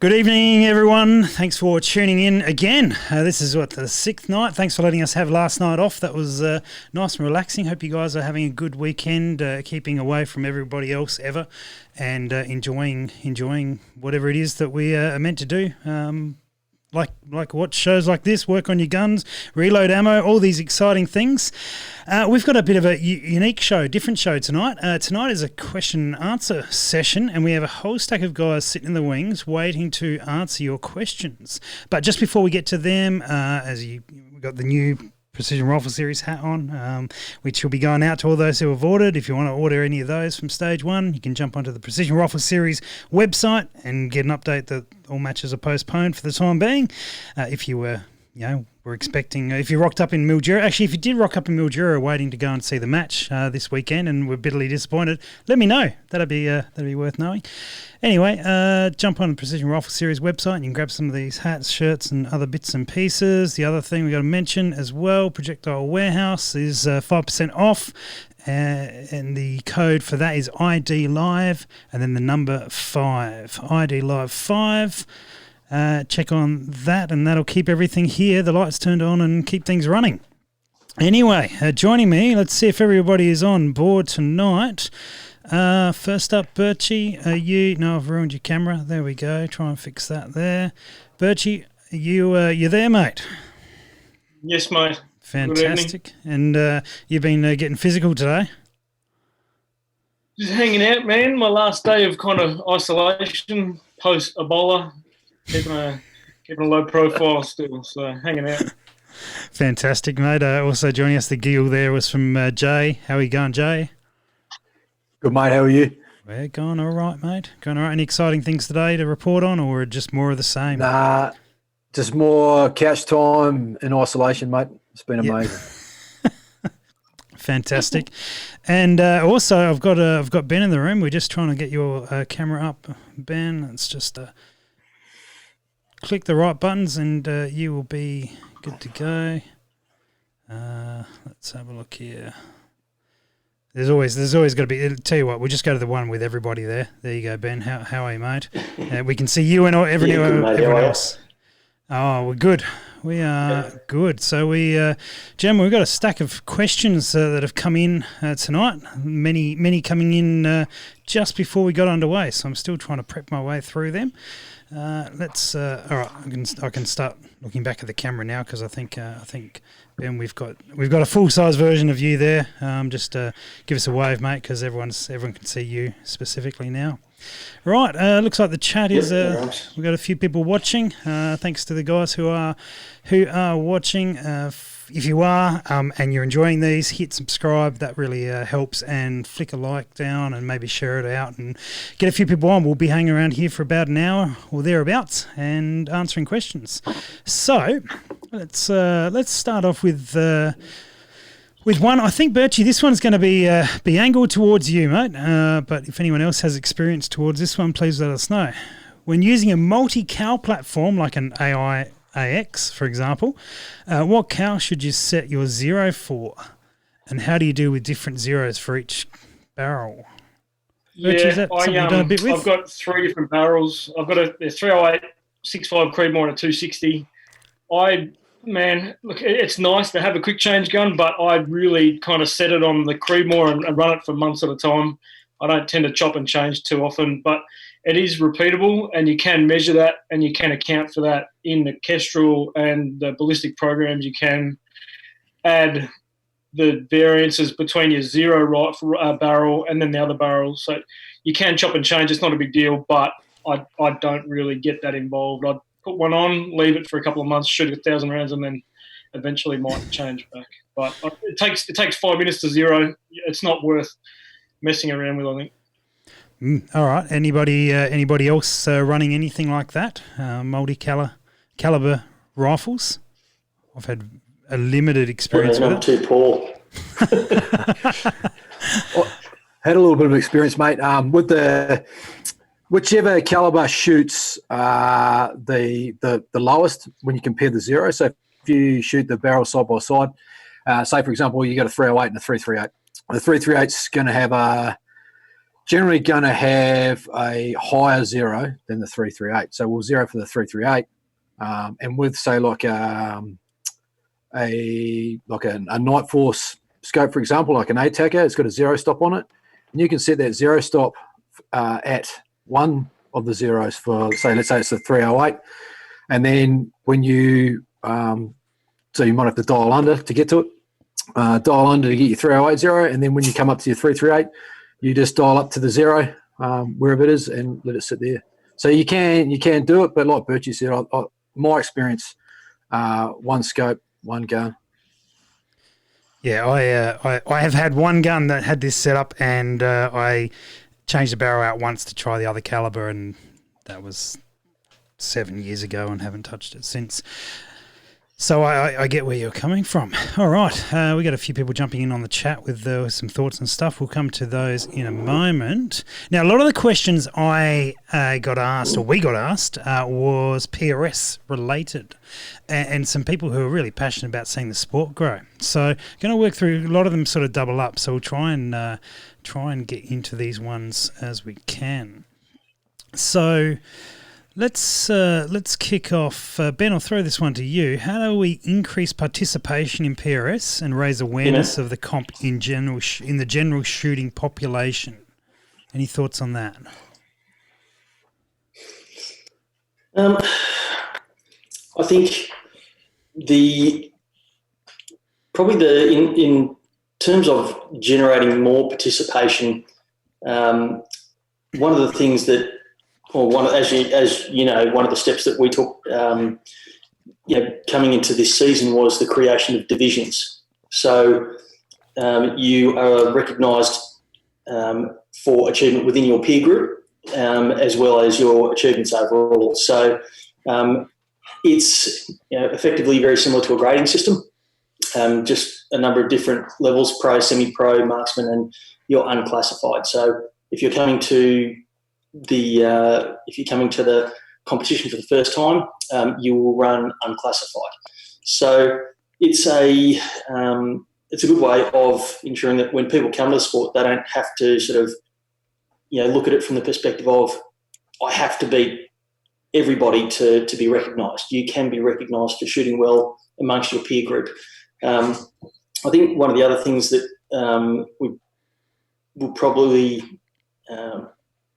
Good evening, everyone. Thanks for tuning in again. This is the sixth night. Thanks for letting us have last night off. That was nice and relaxing. Hope you guys are having a good weekend, keeping away from everybody else ever, and enjoying whatever it is that we are meant to do. Like watch shows like this, work on your guns, reload ammo, all these exciting things. We've got a bit of a unique show, different show tonight. Tonight is a question and answer session, and we have a whole stack of guys sitting in the wings waiting to answer your questions. But just before we get to them, we've got the new Precision Rifle Series hat on, which will be going out to all those who have ordered. If you want to order any of those from Stage 1, you can jump onto the Precision Rifle Series website and get an update that all matches are postponed for the time being. If you were expecting, if you rocked up in Mildura, actually, if you did rock up in Mildura waiting to go and see the match this weekend and were bitterly disappointed, let me know. That'd be worth knowing. Anyway, jump on the Precision Rifle Series website and you can grab some of these hats, shirts and other bits and pieces. The other thing we got to mention as well, Projectile Warehouse is 5% off. And the code for that is ID Live and then the number 5. ID Live 5. Check on that and that'll keep everything here, the lights turned on and keep things running. Anyway, joining me, let's see if everybody is on board tonight. First up, Birchie, I've ruined your camera. There we go. Try and fix that there. Birchie, you there, mate? Yes, mate. Fantastic. And you've been getting physical today? Just hanging out, man. My last day of kind of isolation post Ebola. Keeping a low profile still, so hanging out. Fantastic, mate. Also joining us, the giggle there was from Jay. How are you going, Jay? Good, mate. How are you? We're going all right, mate. Going all right. Any exciting things today to report on, or just more of the same? Nah, just more couch time in isolation, mate. It's been amazing. Fantastic. And also, I've got Ben in the room. We're just trying to get your camera up, Ben. It's just click the right buttons, and you will be good to go. Let's have a look here. There's always got to be. I'll tell you what, we'll just go to the one with everybody there. There you go, Ben. How are you, mate? We can see you and everyone else. Oh, we're good. We are good. So Jem, we've got a stack of questions that have come in tonight. Many coming in just before we got underway. So I'm still trying to prep my way through them. All right. I can start looking back at the camera now because I think Ben, we've got a full size version of you there. Just give us a wave, mate, because everyone can see you specifically now. Right, looks like the chat is. We've got a few people watching. Thanks to the guys who are watching. If you are and you're enjoying these, hit subscribe. That really helps, and flick a like down and maybe share it out and get a few people on. We'll be hanging around here for about an hour or thereabouts and answering questions. So let's start off with one. I think, Birchie, this one's going to be angled towards you, mate. But if anyone else has experience towards this one, please let us know. When using a multi-cal platform like an AX, for example, what cal should you set your zero for? And how do you do with different zeros for each barrel? Birchie, is that something you've done a bit with? I've got 3 different barrels. I've got a 308, 6.5 Creedmoor and a 260. Look, it's nice to have a quick change gun, but I'd really kind of set it on the Creedmoor and run it for months at a time. I don't tend to chop and change too often, but it is repeatable and you can measure that and you can account for that in the Kestrel and the ballistic programs. You can add the variances between your zero barrel and then the other barrel. So you can chop and change. It's not a big deal, but I don't really get that involved. I'd put one on, leave it for a couple of months, shoot 1,000 rounds, and then eventually might change back. But it takes 5 minutes to zero. It's not worth messing around with, I think. All right. Anybody else running anything like that? Multi-caliber rifles? I've had a limited experience with it. Not too poor. Had a little bit of experience, mate. With whichever caliber shoots the lowest when you compare the zero. So if you shoot the barrel side by side, say for example you got a 308 and a 338. The 338 is going to have generally going to have a higher zero than the 338. So we'll zero for the 338, and with say like a Night Force scope, for example, like an ATACR, it's got a zero stop on it, and you can set that zero stop at one of the zeros for, say, let's say it's a 308, and then when you so you might have to dial under to get to it, dial under to get your 308 and then when you come up to your 338, you just dial up to the zero wherever it is and let it sit there. So you can do it, but like Birchie said, my experience, one scope, one gun. Yeah, I have had one gun that had this setup, and I changed the barrel out once to try the other caliber, and that was 7 years ago, and haven't touched it since. So I get where you're coming from. All right, we got a few people jumping in on the chat with some thoughts and stuff. We'll come to those in a moment. Now, a lot of the questions we got asked was PRS related, and some people who are really passionate about seeing the sport grow. So, going to work through a lot of them, sort of double up. So we'll try and get into these ones as we can. So. Let's kick off. Ben, I'll throw this one to you. How do we increase participation in PRS and raise awareness of the comp in general in the general shooting population? Any thoughts on that? I think in terms of generating more participation, one of the things that, or one of the steps that we took, coming into this season was the creation of divisions. So you are recognised for achievement within your peer group, as well as your achievements overall. So it's effectively very similar to a grading system, just a number of different levels: pro, semi-pro, marksman, and you're unclassified. So if you're coming to the competition for the first time, you will run unclassified. So it's a good way of ensuring that when people come to the sport, they don't have to sort of look at it from the perspective of, I have to beat everybody to be recognised. You can be recognised for shooting well amongst your peer group. I think one of the other things that we will probably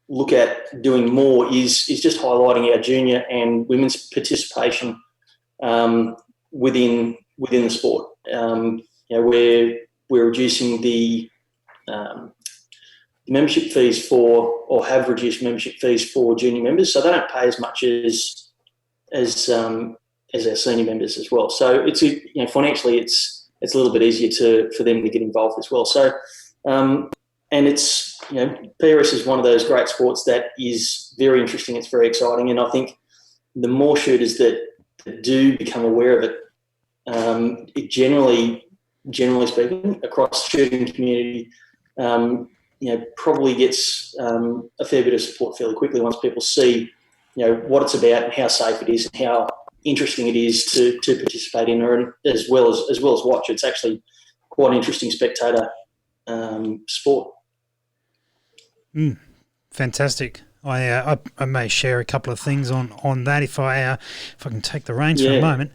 look at doing more is just highlighting our junior and women's participation within the sport. We're reducing the membership fees have reduced membership fees for junior members, so they don't pay as much as our senior members as well. So it's financially it's a little bit easier for them to get involved as well. So and it's PRS is one of those great sports that is very interesting. It's very exciting, and I think the more shooters that do become aware of it, it generally speaking, across the shooting community, probably gets a fair bit of support fairly quickly once people see what it's about and how safe it is and how interesting it is to participate in, or as well as watch. It's actually quite an interesting spectator sport. Fantastic. I may share a couple of things on that if I can take the reins for a moment.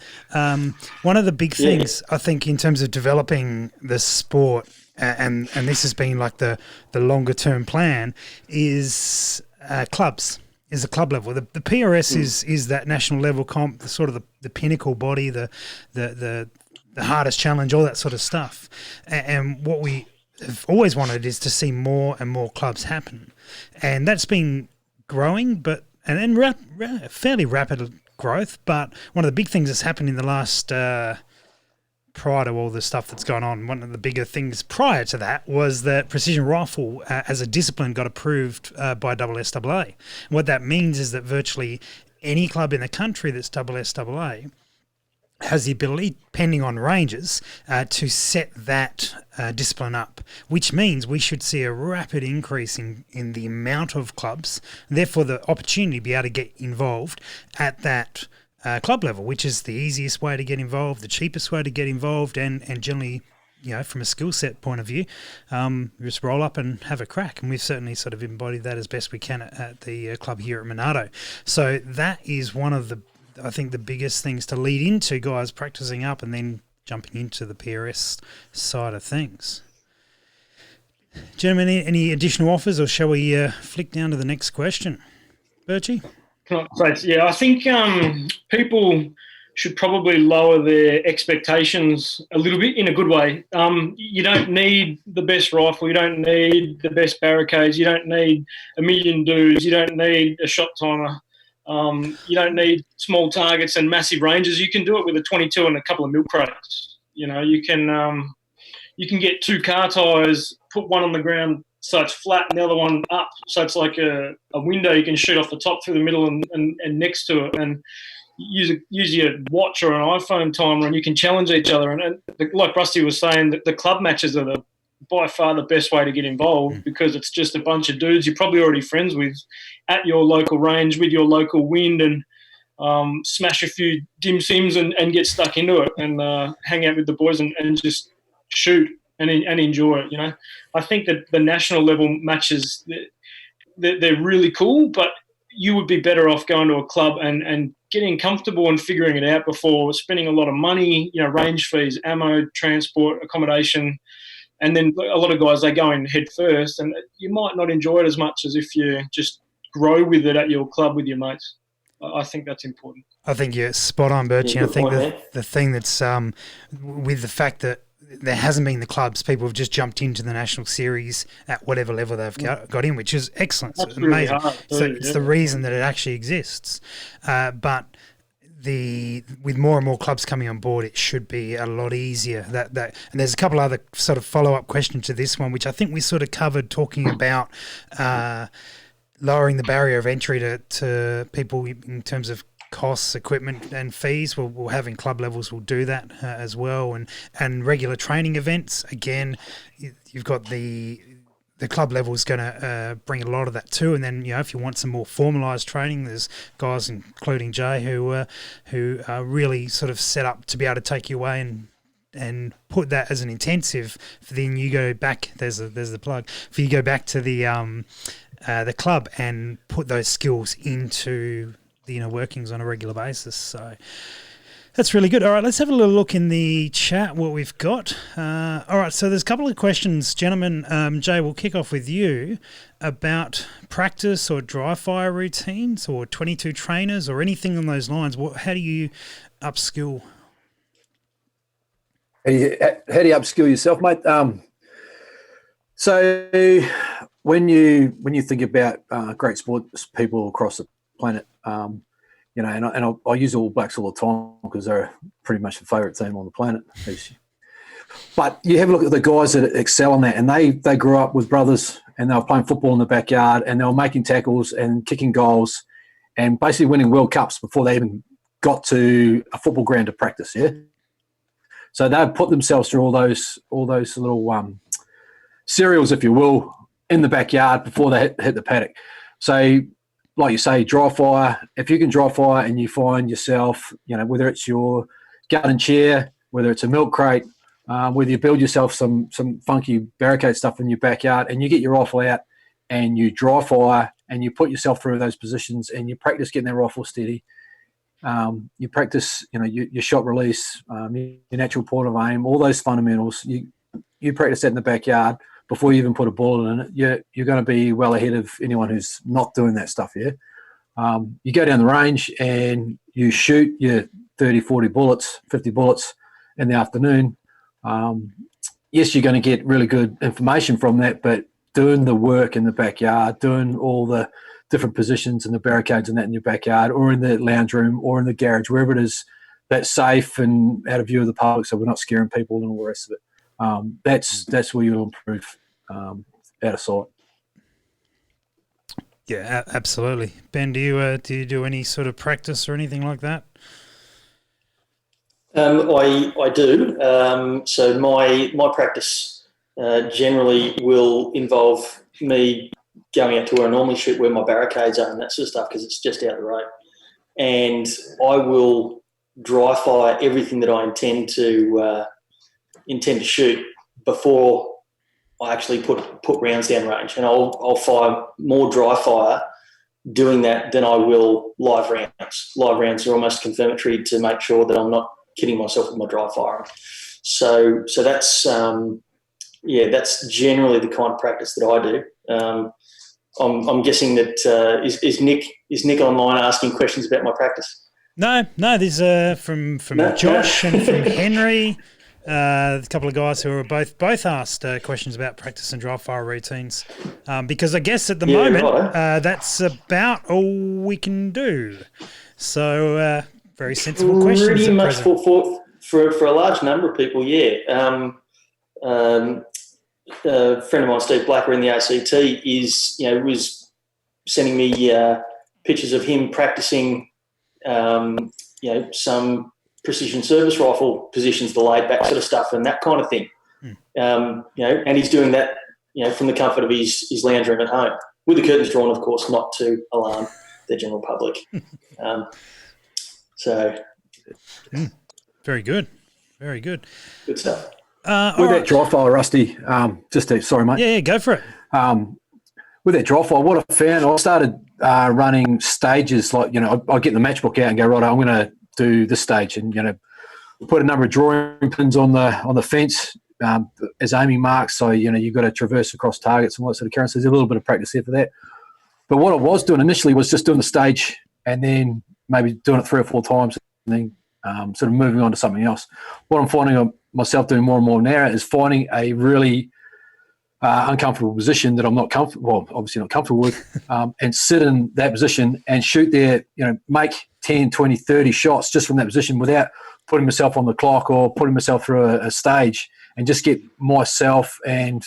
One of the big things I think in terms of developing the sport, and this has been like the longer term plan, is clubs. Is the club level. The PRS is that national level comp, the sort of the pinnacle body, the hardest challenge, all that sort of stuff. And what we have always wanted is to see more and more clubs happen, and that's been growing, fairly rapid growth. But one of the big things that's happened in the last, prior to all the stuff that's gone on, one of the bigger things prior to that was that precision rifle as a discipline got approved by SSAA. What that means is that virtually any club in the country that's SSAA has the ability, depending on ranges, to set that discipline up, which means we should see a rapid increase in the amount of clubs, and therefore the opportunity to be able to get involved at that club level, which is the easiest way to get involved, the cheapest way to get involved, and generally from a skill set point of view, just roll up and have a crack. And we've certainly sort of embodied that as best we can at the club here at Monarto. So that is one of I think the biggest things to lead into guys practicing up and then jumping into the PRS side of things. Gentlemen, any additional offers, or shall we flick down to the next question? Birchie? Yeah, I think people should probably lower their expectations a little bit in a good way. You don't need the best rifle. You don't need the best barricades. You don't need a million dudes. You don't need a shot timer. You don't need small targets and massive ranges. You can do it with a 22 and a couple of milk crates. You can get 2 car tyres, put one on the ground so it's flat and the other one up, so it's like a window you can shoot off the top through the middle and next to it, and use your watch or an iPhone timer, and you can challenge each other. And like Rusty was saying, the club matches are by far the best way to get involved, because it's just a bunch of dudes you're probably already friends with at your local range with your local wind, and smash a few dim sims and get stuck into it and hang out with the boys and just shoot and enjoy it. I think that the national level matches, they're really cool, but you would be better off going to a club and getting comfortable and figuring it out before spending a lot of money, range fees, ammo, transport, accommodation. And then a lot of guys, they go in head first, and you might not enjoy it as much as if you just grow with it at your club with your mates. I think that's important. I think you're spot on, Birchie. I think the thing that's with the fact that there hasn't been the clubs, people have just jumped into the national series at whatever level they've got in, which is excellent. That's amazing. Really hard too, so it's the reason that it actually exists. But with more and more clubs coming on board, it should be a lot easier. And there's a couple other sort of follow-up questions to this one, which I think we sort of covered, talking about lowering the barrier of entry to people in terms of costs, equipment and fees. We'll have in club levels, we'll do that as well. And regular training events, again, you've got the club level is going to bring a lot of that too. And then, if you want some more formalised training, there's guys, including Jay, who are really sort of set up to be able to take you away and put that as an intensive. Then you go back. There's the plug. For you go back to the club and put those skills into the inner workings on a regular basis. So that's really good. All right, let's have a little look in the chat what we've got. All right, so there's a couple of questions, gentlemen. Jay, we'll kick off with you about practice or dry fire routines or 22 trainers or anything on those lines. How do you upskill? How do you upskill yourself, mate? So when you think about great sports people across the planet, and I use All Blacks all the time because they're pretty much the favourite team on the planet. But you have a look at the guys that excel in that, and they grew up with brothers, and they were playing football in the backyard, and they were making tackles and kicking goals, and basically winning World Cups before they even got to a football ground to practice. Yeah. So they've put themselves through all those little serials, if you will, in the backyard before they hit the paddock. So, like you say, dry fire. If you can dry fire and you find yourself, whether it's your garden chair, whether it's a milk crate, whether you build yourself some funky barricade stuff in your backyard, and you get your rifle out and you dry fire and you put yourself through those positions and you practice getting that rifle steady. You practice, your shot release, your natural point of aim, all those fundamentals. You practice that in the backyard before you even put a bullet in it. You're going to be well ahead of anyone who's not doing that stuff here. You go down the range and you shoot your 30, 40 bullets, 50 bullets in the afternoon. Yes, you're going to get really good information from that, but doing the work in the backyard, doing all the different positions and the barricades and that in your backyard or in the lounge room or in the garage, wherever it is that's safe and out of view of the public, so we're not scaring people and all the rest of it. That's where you'll improve out of sight. Yeah, absolutely. Ben, do you do any sort of practice or anything like that? I do. So my practice generally will involve me going out to where I normally shoot, where my barricades are and that sort of stuff, because it's just out the road. And I will dry fire everything that I intend to intend to shoot before I actually put rounds down range, and I'll fire more dry fire doing that than I will live rounds. Live rounds are almost confirmatory to make sure that I'm not kidding myself with my dry firing. So that's that's generally the kind of practice that I do. I'm guessing that is Nick online asking questions about my practice? No, these are from Josh and from Henry. A couple of guys who are both asked questions about practice and dry fire routines, because I guess at the moment that's about all we can do. So very sensible questions. Pretty much for a large number of people, yeah. A friend of mine, Steve Blacker in the ACT, was sending me pictures of him practicing, some precision service rifle positions, the laid back sort of stuff and that kind of thing. And he's doing that, from the comfort of his lounge room at home, with the curtains drawn, of course, not to alarm the general public. Very good. Very good. Good stuff. With that dry fire, Rusty, sorry, mate. Yeah, go for it. With that dry fire, what I found, I started running stages like, I get the matchbook out and go, right, I'm going to do this stage, and, put a number of drawing pins on the fence as aiming marks. So, you've got to traverse across targets and all that sort of carry on. So there's a little bit of practice there for that. But what I was doing initially was just doing the stage and then maybe doing it 3 or 4 times and then sort of moving on to something else. What I'm finding myself doing more and more now is finding a really uncomfortable position that I'm not comfortable, well, obviously not comfortable with, and sit in that position and shoot there, make 10, 20, 30 shots just from that position without putting myself on the clock or putting myself through a stage, and just get myself and,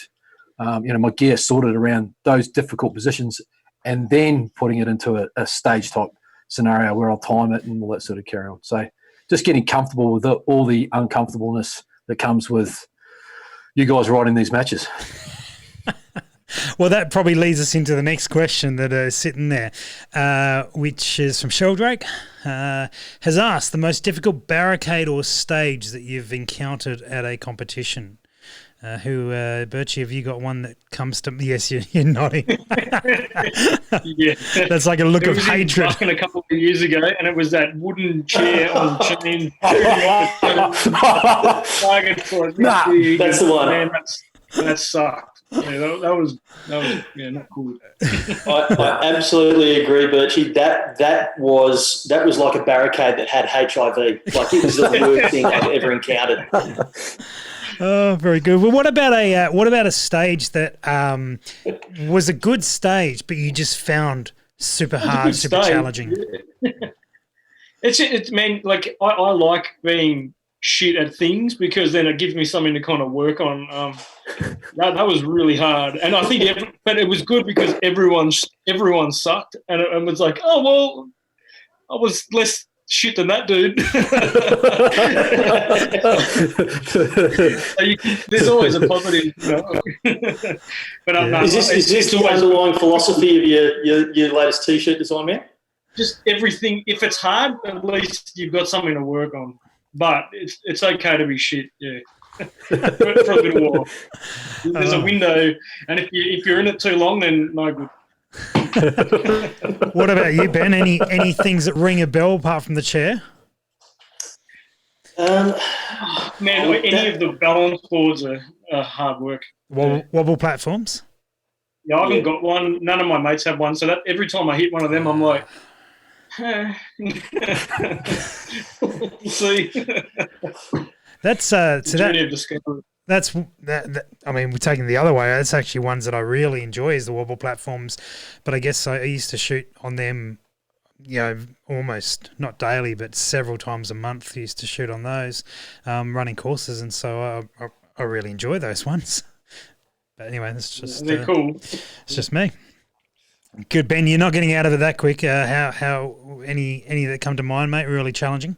my gear sorted around those difficult positions, and then putting it into a stage type scenario where I'll time it and all that sort of carry on. So just getting comfortable with all the uncomfortableness that comes with you guys riding these matches. Well, that probably leads us into the next question that is sitting there, which is from Sheldrake. Has asked the most difficult barricade or stage that you've encountered at a competition. Birchie, have you got one that comes to? Yes, you're nodding. Yeah, that's like a look of hatred. A couple of years ago, and it was that wooden chair on chain. That's the one. Man, that sucked. Yeah, that was not cool. I absolutely agree, Birchie. That was like a barricade that had HIV. Like, it was the worst thing I've ever encountered. Oh, very good. Well, what about a stage that was a good stage, but you just found super hard, super challenging? Yeah. It's man, like I like being shit at things, because then it gives me something to kind of work on. That was really hard, and I think, but it was good because everyone sucked, and it was like, oh well, I was less shit than that dude. There's always a positive. But is this the underlying philosophy of your latest T-shirt design, man? Just everything. If it's hard, at least you've got something to work on. But it's okay to be shit, yeah. for a little while. There's a window, and if you're in it too long, then no good. What about you, Ben? Any things that ring a bell apart from the chair? Any of the balance boards are hard work. Wobble platforms? Yeah, I haven't got one. None of my mates have one, so that every time I hit one of them, I'm like, see. That's that. I mean, we're taking the other way. That's actually ones that I really enjoy, is the wobble platforms. But I guess I used to shoot on them, almost not daily, but several times a month. I used to shoot on those, running courses, and so I really enjoy those ones. But anyway, that's just they're cool. It's just me. Good, Ben. You're not getting out of it that quick. How any that come to mind, mate? Really challenging.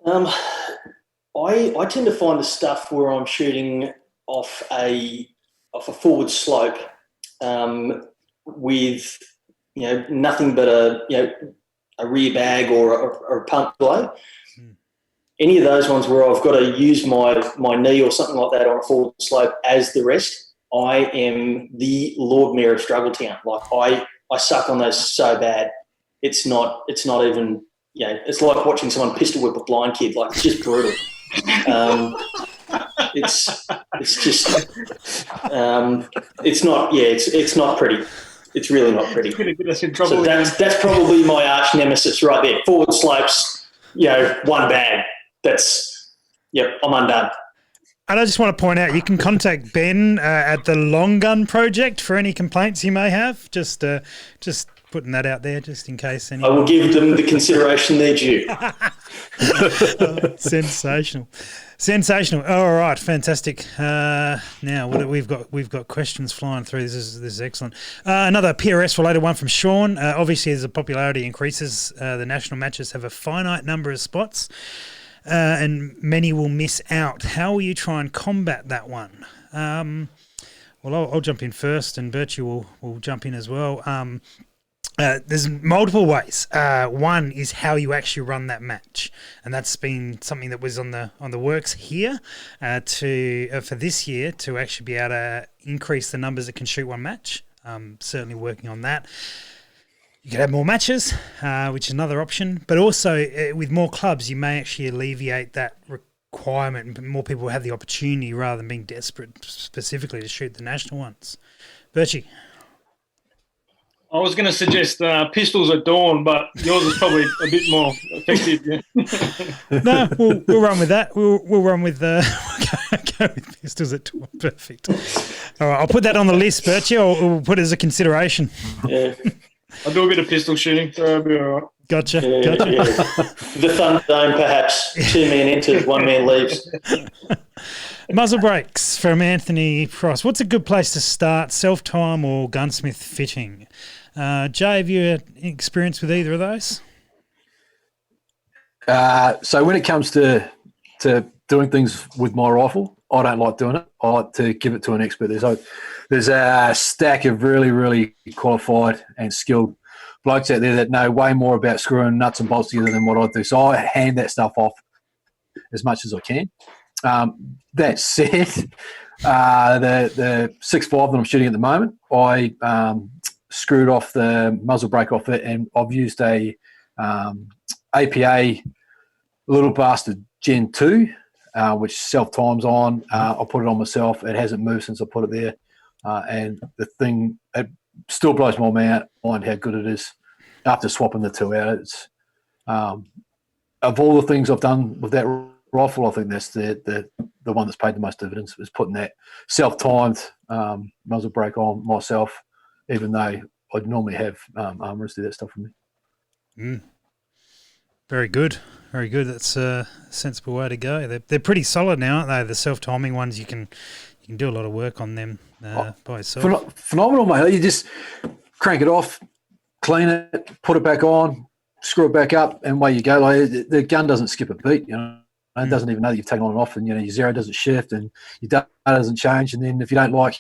I tend to find the stuff where I'm shooting off a forward slope, with nothing but a rear bag or a pump below. any of those ones where I've got to use my knee or something like that on a forward slope as the rest, I am the Lord Mayor of Struggletown. Like I suck on those so bad. It's not even, it's like watching someone pistol whip a blind kid. Like, it's just brutal. It's just, it's not pretty. It's really not pretty. It's going to get us in trouble. So that's probably my arch nemesis right there. Forward slopes, one bag. I'm undone. And I just want to point out, you can contact Ben at the Long Gun Project for any complaints you may have. Just putting that out there, just in case anyone... I will give them the consideration they're due. Sensational. All right, fantastic. Now we've got questions flying through. This is excellent. Another PRS related one from Sean. Obviously, as the popularity increases, the national matches have a finite number of spots, and many will miss out. How will you try and combat that one? Well, I'll jump in first, and Birchie will jump in as well. There's multiple ways. One is how you actually run that match, and that's been something that was on the works here for this year to actually be able to increase the numbers that can shoot one match. Certainly working on that. You could have more matches, which is another option, but also with more clubs, you may actually alleviate that requirement, and more people will have the opportunity rather than being desperate specifically to shoot the national ones. Birchie. I was going to suggest pistols at dawn, but yours is probably a bit more effective. Yeah. No, we'll run with that. We'll run with go with pistols at dawn. Perfect. All right, I'll put that on the list, Birchie. We'll put it as a consideration. Yeah, I'll do a bit of pistol shooting, so I'll be all right. Gotcha. Yeah. The fun zone, perhaps. 2 men enters, 1 man leaves. Muzzle brakes from Anthony Price. What's a good place to start, self-time or gunsmith fitting? Jay, have you had experience with either of those? So when it comes to doing things with my rifle, I don't like doing it. I like to give it to an expert. There's a stack of really, really qualified and skilled blokes out there that know way more about screwing nuts and bolts together than what I do. So I hand that stuff off as much as I can. That said, the 6.5 that I'm shooting at the moment, I screwed off the muzzle brake off it, and I've used a APA little bastard Gen 2, which self-times on. I put it on myself. It hasn't moved since I put it there. And the thing, it still blows my mind how good it is after swapping the two out. It's of all the things I've done with that rifle, I think that's the one that's paid the most dividends, was putting that self-timed muzzle brake on myself, even though I'd normally have armourers do that stuff for me. Very good. Very good. That's a sensible way to go. They're pretty solid now, aren't they? The self-timing ones, you can do a lot of work on them by yourself. Phenomenal, mate. You just crank it off, clean it, put it back on, screw it back up, and away you go. Like, the gun doesn't skip a beat, It doesn't even know that you've taken on and off, and your zero doesn't shift, and your data doesn't change. And then if you don't like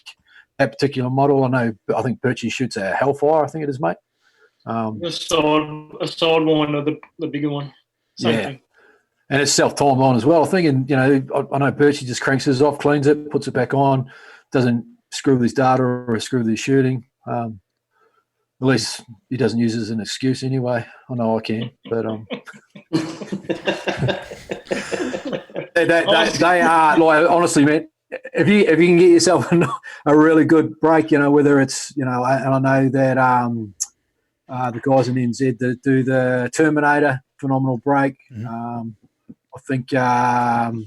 that particular model, I think Birchie shoots a Hellfire. I think it is, mate. A sidewinder, or the bigger one. Same thing. And it's self-timed on as well. I think, and I know Birchie just cranks his off, cleans it, puts it back on, doesn't screw with his data or screw with his shooting. At least he doesn't use it as an excuse anyway. I know I can, but they are, like, honestly, man. If you can get yourself a really good break, whether it's and I know that the guys in NZ that do the Terminator, phenomenal break. I think Wedgetail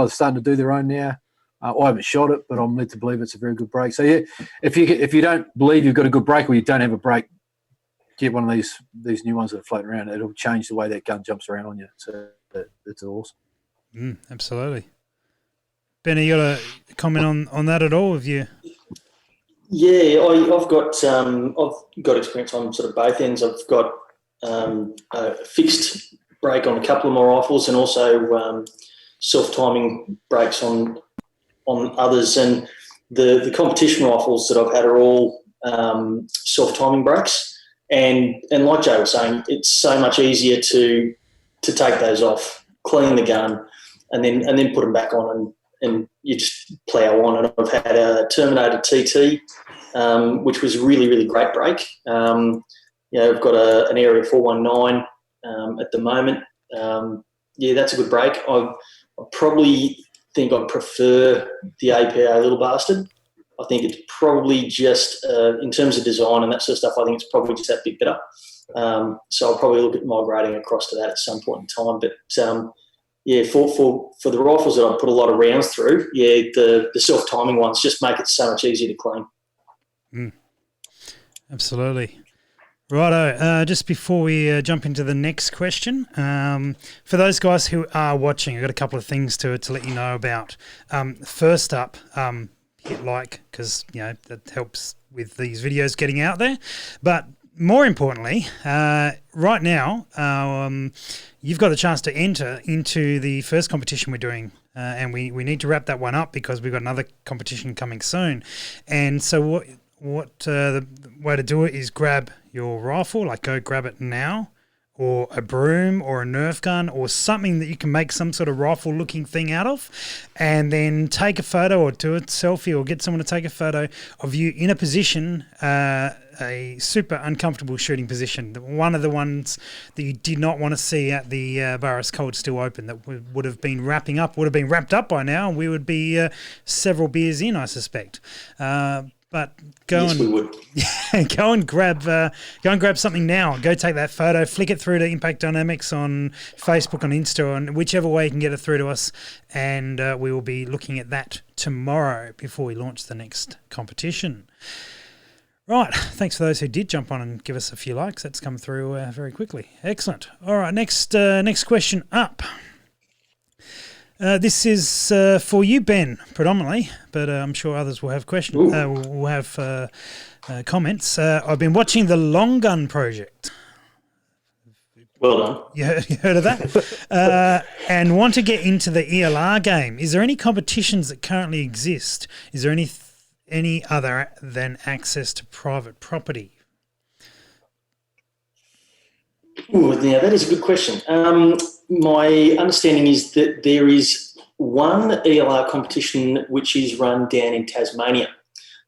is starting to do their own now. I haven't shot it, but I'm led to believe it's a very good break. So yeah, if you don't believe you've got a good break, or you don't have a break, get one of these new ones that are floating around. It'll change the way that gun jumps around on you. So it's awesome. Absolutely. Benny, you got a comment on that at all? Have you? Yeah, I've got experience on sort of both ends. I've got a fixed brake on a couple of my rifles, and also self-timing brakes on others. And the competition rifles that I've had are all self-timing brakes. And like Joe was saying, it's so much easier to to take those off, clean the gun, and then put them back on, and you just plough on. And I've had a Terminator TT, which was a really, really great break. I've got an Area 419 at the moment. That's a good break. I probably think I'd prefer the APA Little Bastard. I think it's probably just, in terms of design and that sort of stuff, I think it's probably just that bit better. So I'll probably look at migrating across to that at some point in time. But, for the rifles that I put a lot of rounds through, the self-timing ones just make it so much easier to clean. Absolutely. Righto, just before we jump into the next question, for those guys who are watching, I've got a couple of things to let you know about. First up, hit like, because that helps with these videos getting out there. But more importantly, right now, you've got the chance to enter into the first competition we're doing. And we need to wrap that one up because we've got another competition coming soon. And so what the way to do it is grab your rifle, like go grab it now, or a broom or a Nerf gun or something that you can make some sort of rifle looking thing out of, and then take a photo or do a selfie or get someone to take a photo of you in a position, a super uncomfortable shooting position, one of the ones that you did not want to see at the Burris Cold Steel Open that would have been wrapped up by now, and we would be several beers in, I suspect. But go and grab something now. Go take that photo, flick it through to Impact Dynamics on Facebook, on Insta, on whichever way you can get it through to us, and we will be looking at that tomorrow before we launch the next competition. Right, thanks for those who did jump on and give us a few likes. That's come through very quickly. Excellent. All right, next question up. This is for you, Ben, predominantly, but I'm sure others will have questions. Will have comments. I've been watching the Long Gun Project. Well done. You heard of that? And want to get into the ELR game. Is there any competitions that currently exist? Is there any other than access to private property? Ooh, yeah, that is a good question. My understanding is that there is one ELR competition which is run down in Tasmania.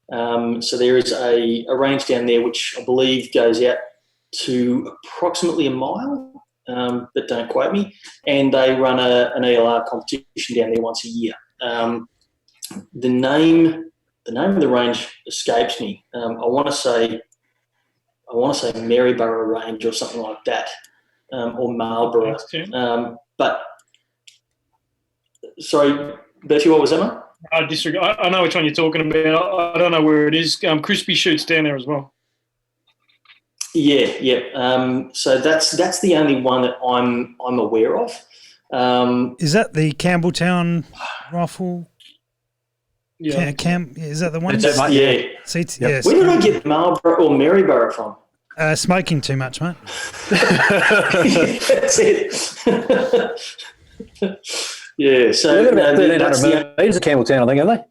So there is a range down there which I believe goes out to approximately a mile, but don't quote me, and they run an ELR competition down there once a year. The name of the range escapes me. I want to say Maryborough Range or something like that, or Marlborough. But sorry, Bertie, what was that, mate? I disregard. I know which one you're talking about. I don't know where it is. Crispy shoots down there as well. Yeah. So that's the only one that I'm aware of. Is that the Campbelltown rifle? Yeah. Is that the one? Yeah. Yes. Where did I get Marlborough or Maryborough from? Smoking too much, mate. That's it. Yeah, so about 1,300 metres of Campbelltown, I think, aren't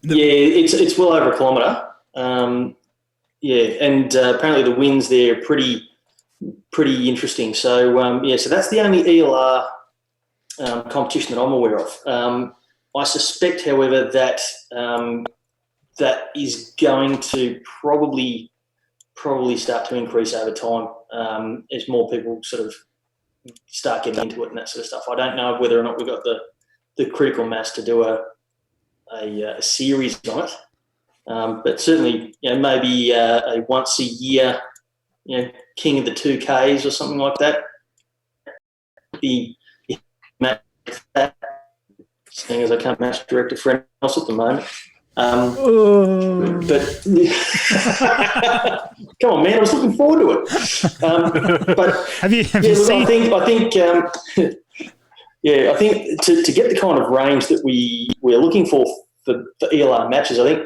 they? Yeah, it's well over a kilometre. And apparently the winds there are pretty interesting. So so that's the only ELR competition that I'm aware of. I suspect, however, that that is going to probably start to increase over time as more people sort of start getting into it and that sort of stuff. I don't know whether or not we've got the critical mass to do a series on it, but certainly maybe a once a year King of the 2Ks or something like that. Seeing as I can't match director for anyone else at the moment. But come on, man, I was looking forward to it. But have you seen? I think to get the kind of range that we're looking for ELR matches, I think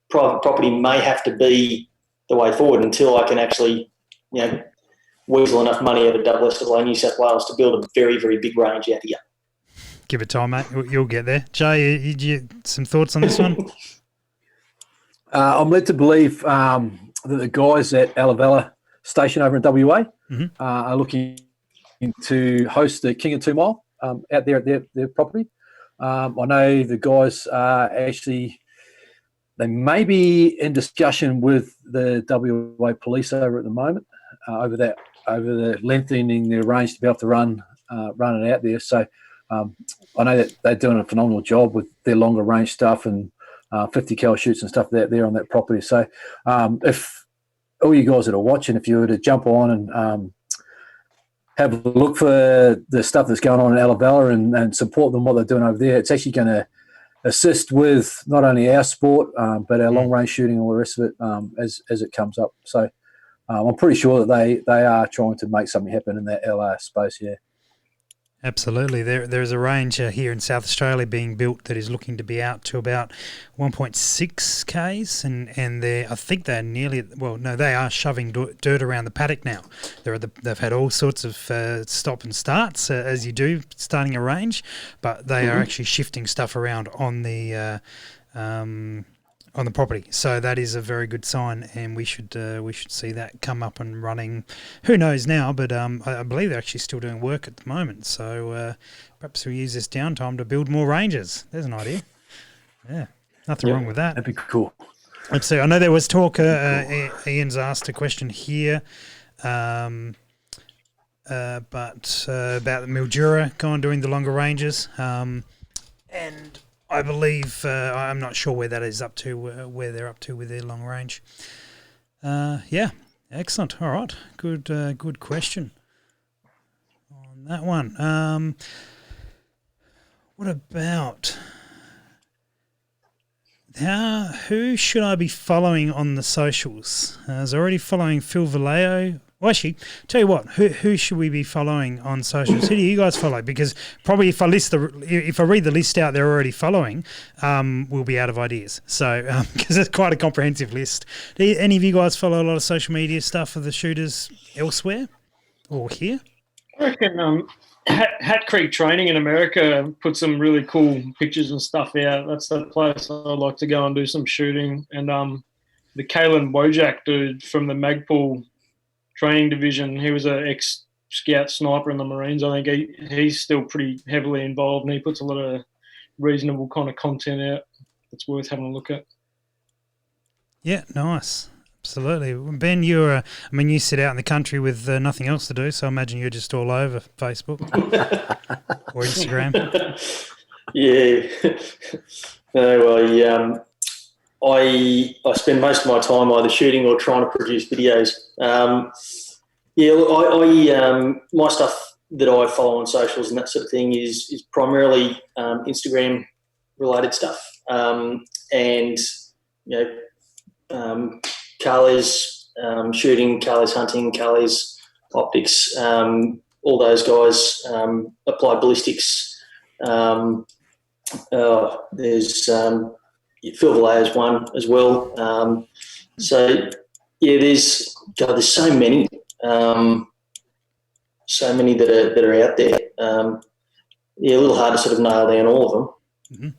private property may have to be the way forward until I can actually weasel enough money out of WA, New South Wales to build a very, very big range out here. Give it time, mate. You'll get there. Jay, you some thoughts on this one? I'm led to believe that the guys at Alavella station over in WA Mhm. are looking to host the King of 2 Mile out there at their property. I know the guys are actually, they may be in discussion with the WA police over at the moment over the lengthening their range to be able to run it out there. So I know that they're doing a phenomenal job with their longer range stuff and 50 cal shoots and stuff there on that property. So if all you guys that are watching, if you were to jump on and have a look for the stuff that's going on in Alabella and support them, what they're doing over there, it's actually going to assist with not only our sport, but our long range shooting and all the rest of it as it comes up. So I'm pretty sure that they are trying to make something happen in that LR space, yeah. Absolutely. There's a range here in South Australia being built that is looking to be out to about 1.6 Ks, and I think they're they are shoving dirt around the paddock now. They've had all sorts of stop and starts, as you do starting a range, but they are actually shifting stuff around on the property. So that is a very good sign, and we should see that come up and running. Who knows now, but I believe they're actually still doing work at the moment. So perhaps we'll use this downtime to build more ranges. There's an idea. Yeah, nothing wrong with that. That'd be cool. Let's see. I know there was talk. Ian's asked a question here, but about the Mildura going doing the longer ranges, and I believe I'm not sure where that is up to, where they're up to with their long range. Yeah, excellent. All right, good question on that one. What about who should I be following on the socials? I was already following Phil Vallejo. Well, actually, tell you what, who should we be following on socials? Who do you guys follow? Because probably if I read the list out they're already following, we'll be out of ideas. So, because it's quite a comprehensive list. Do any of you guys follow a lot of social media stuff of the shooters elsewhere or here? I reckon Hat Creek Training in America put some really cool pictures and stuff out. That's the place I'd like to go and do some shooting. And the Kalen Wojak dude from the Magpul training division, he was an ex-scout sniper in the Marines. I think he's still pretty heavily involved, and he puts a lot of reasonable kind of content out that's worth having a look at. Yeah, nice. Absolutely. Ben, you sit out in the country with nothing else to do, so I imagine you're just all over Facebook or Instagram. Yeah. No, I spend most of my time either shooting or trying to produce videos. My stuff that I follow on socials and that sort of thing is primarily Instagram related stuff. Carly's shooting, Carly's hunting, Carly's optics, all those guys, Applied Ballistics. There's Phil Vallejo's one as well. There's so many, that are out there. A little hard to sort of nail down all of them. Mm-hmm.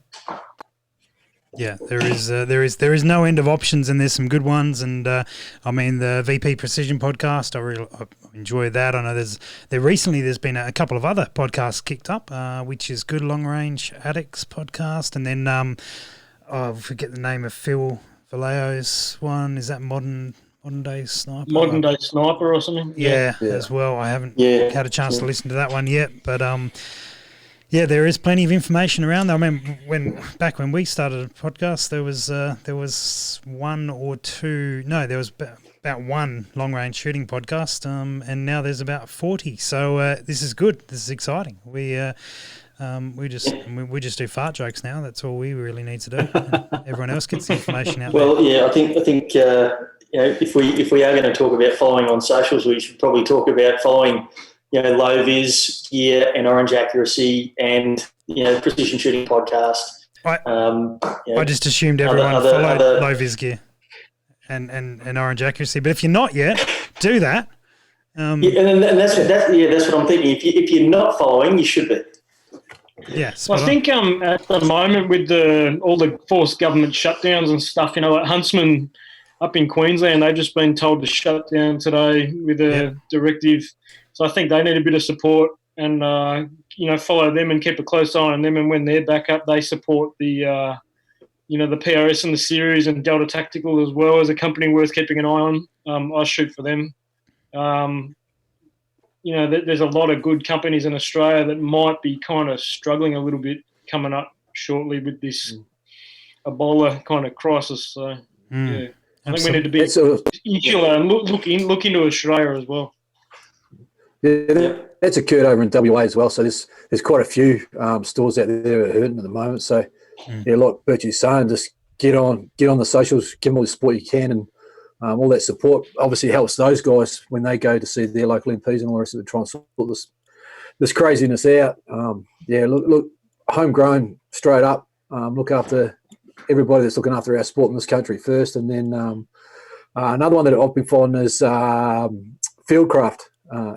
Yeah, there is no end of options, and there's some good ones. And the VP Precision podcast, I enjoy that. I know there's been a couple of other podcasts kicked up, which is Good Long Range Addicts podcast, and then I forget the name of Phil Vallejo's one. Is that Modern Day Sniper? Modern Day Sniper or something? Yeah, as well. I haven't had a chance to listen to that one yet, but there is plenty of information around. I mean, back when we started a podcast, there was one or two. No, there was about one long range shooting podcast, and now there's about 40. So this is good. This is exciting. We just do fart jokes now. That's all we really need to do. Everyone else gets the information out. Well, yeah, I think if we are going to talk about following on socials, we should probably talk about following Low Vis Gear and Orange Accuracy and Precision Shooting Podcast. I just assumed everyone followed Low Vis Gear and Orange Accuracy, but if you're not yet, do that. And that's what I'm thinking. If you're not following, you should be. Yes, I think at the moment with all the forced government shutdowns and stuff, like Huntsman up in Queensland, they've just been told to shut down today with a directive. So I think they need a bit of support and, follow them and keep a close eye on them. And when they're back up, they support the PRS and the series and Delta Tactical as well as a company worth keeping an eye on. I shoot for them. There's a lot of good companies in Australia that might be kind of struggling a little bit coming up shortly with this Ebola kind of crisis. So, I think we need to be insular and look into Australia as well. Yeah, that's occurred over in WA as well. So there's quite a few stores out there that are hurting at the moment. So, like Birchie's saying, just get on the socials, give them all the support you can, and all that support obviously helps those guys when they go to see their local MPs and all the rest of it, try and sort this craziness out. Look, homegrown, straight up. Look after everybody that's looking after our sport in this country first, and then another one that I've been following is Fieldcraft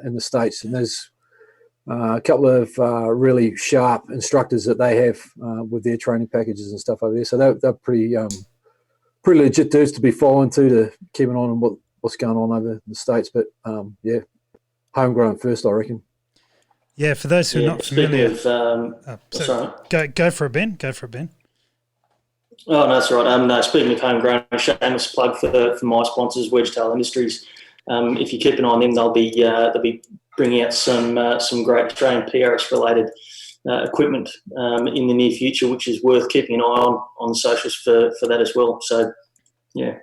in the States, and there's a couple of really sharp instructors that they have with their training packages and stuff over there. So they're pretty legit dudes to be following to keep an eye on what's going on over in the States. But homegrown first, I reckon. Yeah, for those who are not familiar. Sorry. Go for it, Ben. Go for it, Ben. Oh, no, that's right. Speaking of homegrown, shameless plug for my sponsors, Wedgetail Industries. If you keep an eye on them, they'll be bringing out some great Australian PRS related equipment in the near future, which is worth keeping an eye on the socials for that as well. So, yeah.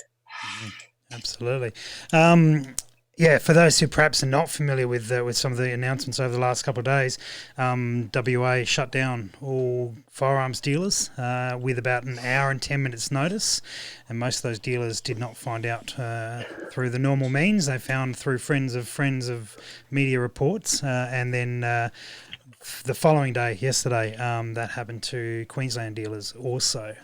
Absolutely. For those who perhaps are not familiar with some of the announcements over the last couple of days, WA shut down all firearms dealers with about an hour and 10 minutes notice, and most of those dealers did not find out through the normal means. They found through friends of media reports, and then the following day, yesterday, that happened to Queensland dealers also.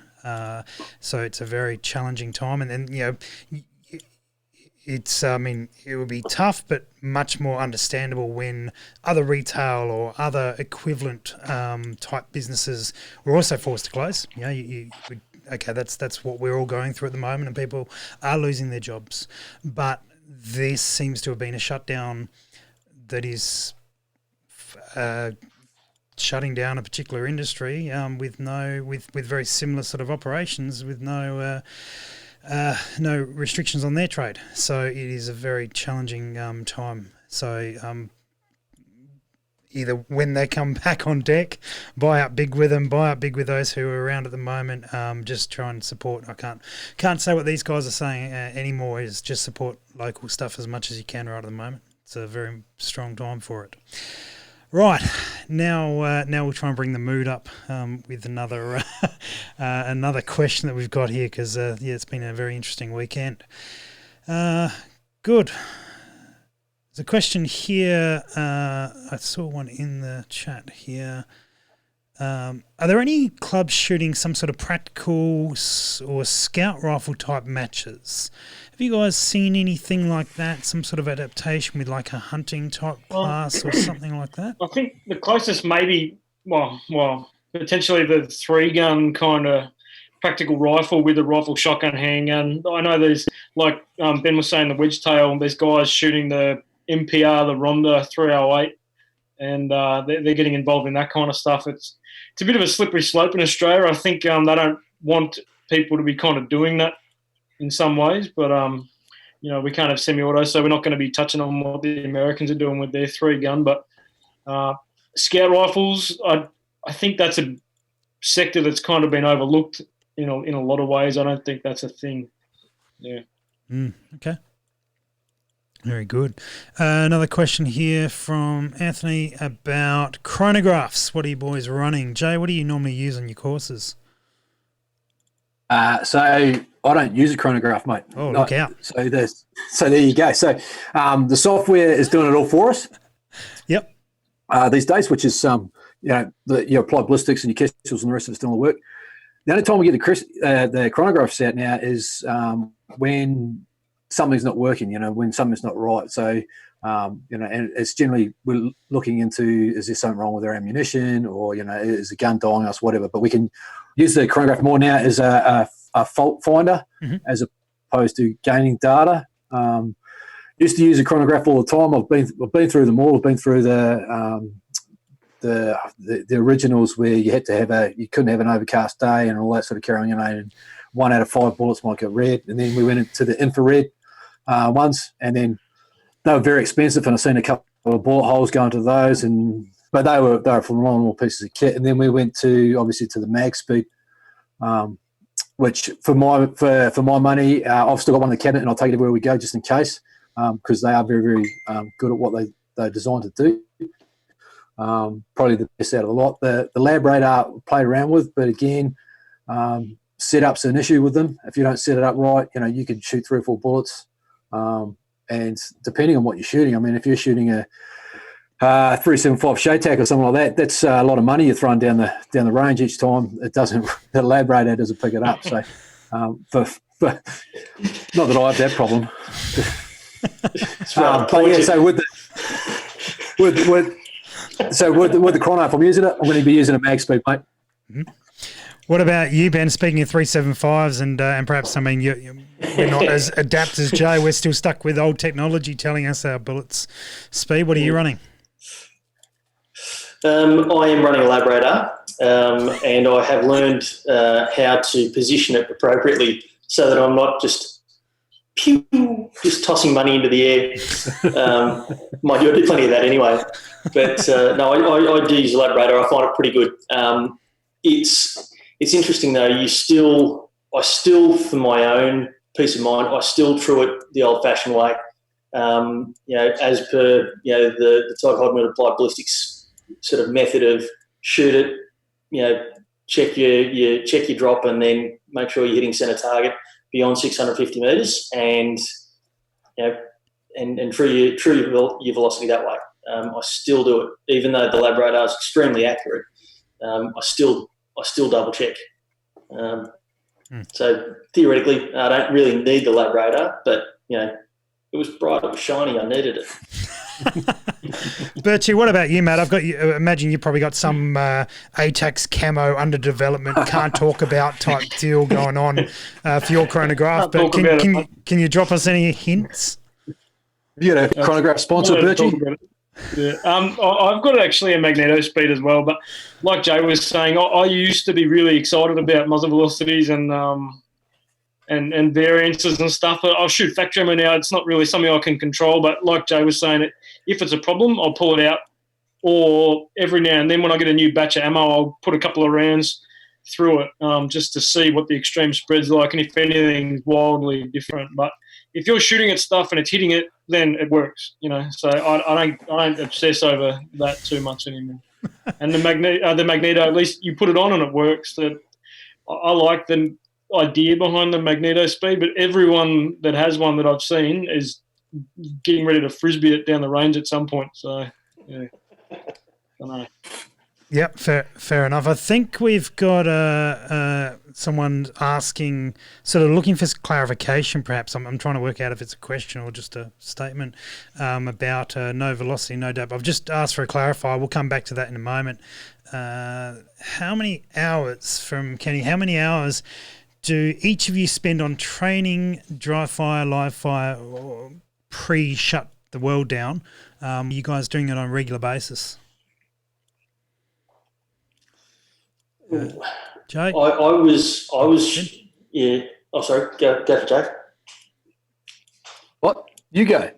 So it's a very challenging time, and then it's, it would be tough, but much more understandable when other retail or other equivalent type businesses were also forced to close. That's what we're all going through at the moment, and people are losing their jobs. But this seems to have been a shutdown that is shutting down a particular industry with very similar sort of operations with no restrictions on their trade. So it is a very challenging time. So either when they come back on deck, buy up big with them, buy up big with those who are around at the moment. Just try and support. I can't say what these guys are saying anymore. Is just support local stuff as much as you can right at the moment. It's a very strong time for it. Right, now we'll try and bring the mood up with another question that we've got here because it's been a very interesting weekend. Good. There's a question here. I saw one in the chat here. Are there any clubs shooting some sort of practical or scout rifle type matches? Have you guys seen anything like that? Some sort of adaptation with like a hunting type class or something like that? I think the closest maybe, potentially the 3-gun kind of practical rifle with a rifle shotgun handgun. I know there's, like Ben was saying, the Wedgetail, there's guys shooting the MPR, the Ronda 308, and they're getting involved in that kind of stuff. It's a bit of a slippery slope in Australia. I think they don't want people to be kind of doing that in some ways, but we can't have semi-auto, so we're not going to be touching on what the Americans are doing with their 3-gun. But scout rifles, I think that's a sector that's kind of been overlooked in a lot of ways. I don't think that's a thing. Yeah. Okay. Very good. Another question here from Anthony about chronographs. What are you boys running? Jay, what do you normally use on your courses? So I don't use a chronograph, mate. Oh, look out. So there you go. So the software is doing it all for us. Yep. These days, which is you apply ballistics and your Kessels and the rest of it's doing the work. The only time we get the chronographs out now is when something's not working, when something's not right. So, and it's generally we're looking into, is there something wrong with our ammunition or, is the gun dying us, whatever. But we can use the chronograph more now as a fault finder as opposed to gaining data. Used to use a chronograph all the time. I've been through them all. I've been through the originals where you had to you couldn't have an overcast day and all that sort of carrying on. And 1 out of 5 bullets might get red. And then we went into the infrared ones, and then they were very expensive. And I've seen a couple of bullet holes going to those, but they were phenomenal pieces of kit. And then we went to the mag speed, which for my money, I've still got one in the cabinet, and I'll take it everywhere we go just in case, because they are very, very good at what they're designed to do. Probably the best out of the lot. The lab radar played around with, but again, setup's an issue with them. If you don't set it up right, you can shoot 3 or 4 bullets, and depending on what you're shooting, I mean, if you're shooting a 375 SHOTAC or something like that, that's a lot of money you're throwing down the range each time. The lab radar doesn't pick it up. So, not that I have that problem. But yeah, so with the chrono, if I'm using it, I'm going to be using a mag speed, mate. Mm-hmm. What about you, Ben? Speaking of 375s, and perhaps, I mean, we're not as adept as Jay. We're still stuck with old technology telling us our bullets speed. What are you running? I am running a lab radar, and I have learned how to position it appropriately so that I'm not just tossing money into the air. Mind you, I do plenty of that anyway. But no, I do use a lab radar. I find it pretty good. It's interesting though. I still, for my own peace of mind, I still true it the old-fashioned way. As per the Todd Hodgman applied ballistics sort of method of shoot it, check your drop, and then make sure you're hitting centre target beyond 650 metres, and true your velocity that way. I still do it, even though the lab radar is extremely accurate. I still double check. So theoretically, I don't really need the lab radar, but it was bright, it was shiny, I needed it. Bertie, what about you, Matt? I've got you. Imagine you probably got some ATAX camo under development, can't talk about type deal going on for your chronograph. But can you drop us any hints? You got a chronograph sponsor, Bertie? Yeah, I've got actually a magneto speed as well, but like Jay was saying, I used to be really excited about muzzle velocities and variances and stuff. I'll shoot fact jammer now. It's not really something I can control, but like Jay was saying, if it's a problem, I'll pull it out. Or every now and then when I get a new batch of ammo, I'll put a couple of rounds through it just to see what the extreme spread's like and if anything's wildly different. But if you're shooting at stuff and it's hitting it, then it works, So I don't obsess over that too much anymore. And the magneto, at least you put it on and it works. That I like the idea behind the magneto speed, but everyone that has one that I've seen is getting ready to frisbee it down the range at some point. So yeah, I don't know. Yep, fair enough. I think we've got someone asking, sort of looking for clarification perhaps. I'm trying to work out if it's a question or just a statement about no velocity, no depth. I've just asked for a clarifier. We'll come back to that in a moment. How many hours, from Kenny, how many hours do each of you spend on training, dry fire, live fire, or pre-shut the world down? You guys doing it on a regular basis? Jay? I was yeah. Oh, sorry. Go for Jay. What? You go.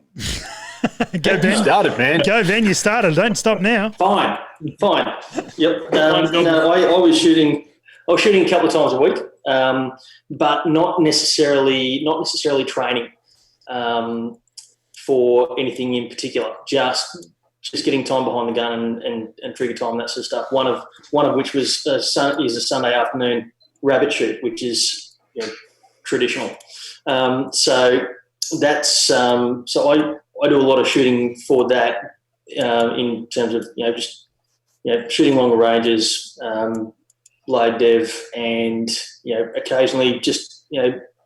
Go, Ben. You started, man. Go, Ben. You started. Don't stop now. Fine. Yep. No, I was shooting a couple of times a week, but not necessarily training for anything in particular. Just getting time behind the gun and trigger time, that sort of stuff. One of which was a Sunday afternoon rabbit shoot, which is traditional. So that's so I do a lot of shooting for that in terms of just shooting longer ranges, load dev, and occasionally just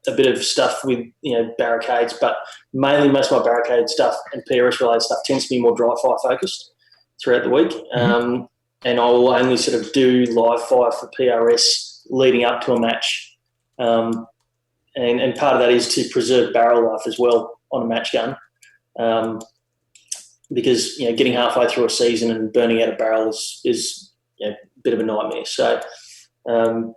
a bit of stuff with barricades, but mainly most of my barricade stuff and PRS related stuff tends to be more dry fire focused throughout the week. Mm-hmm. And I will only sort of do live fire for PRS leading up to a match. And and part of that is to preserve barrel life as well on a match gun, because getting halfway through a season and burning out a barrel is a bit of a nightmare. So so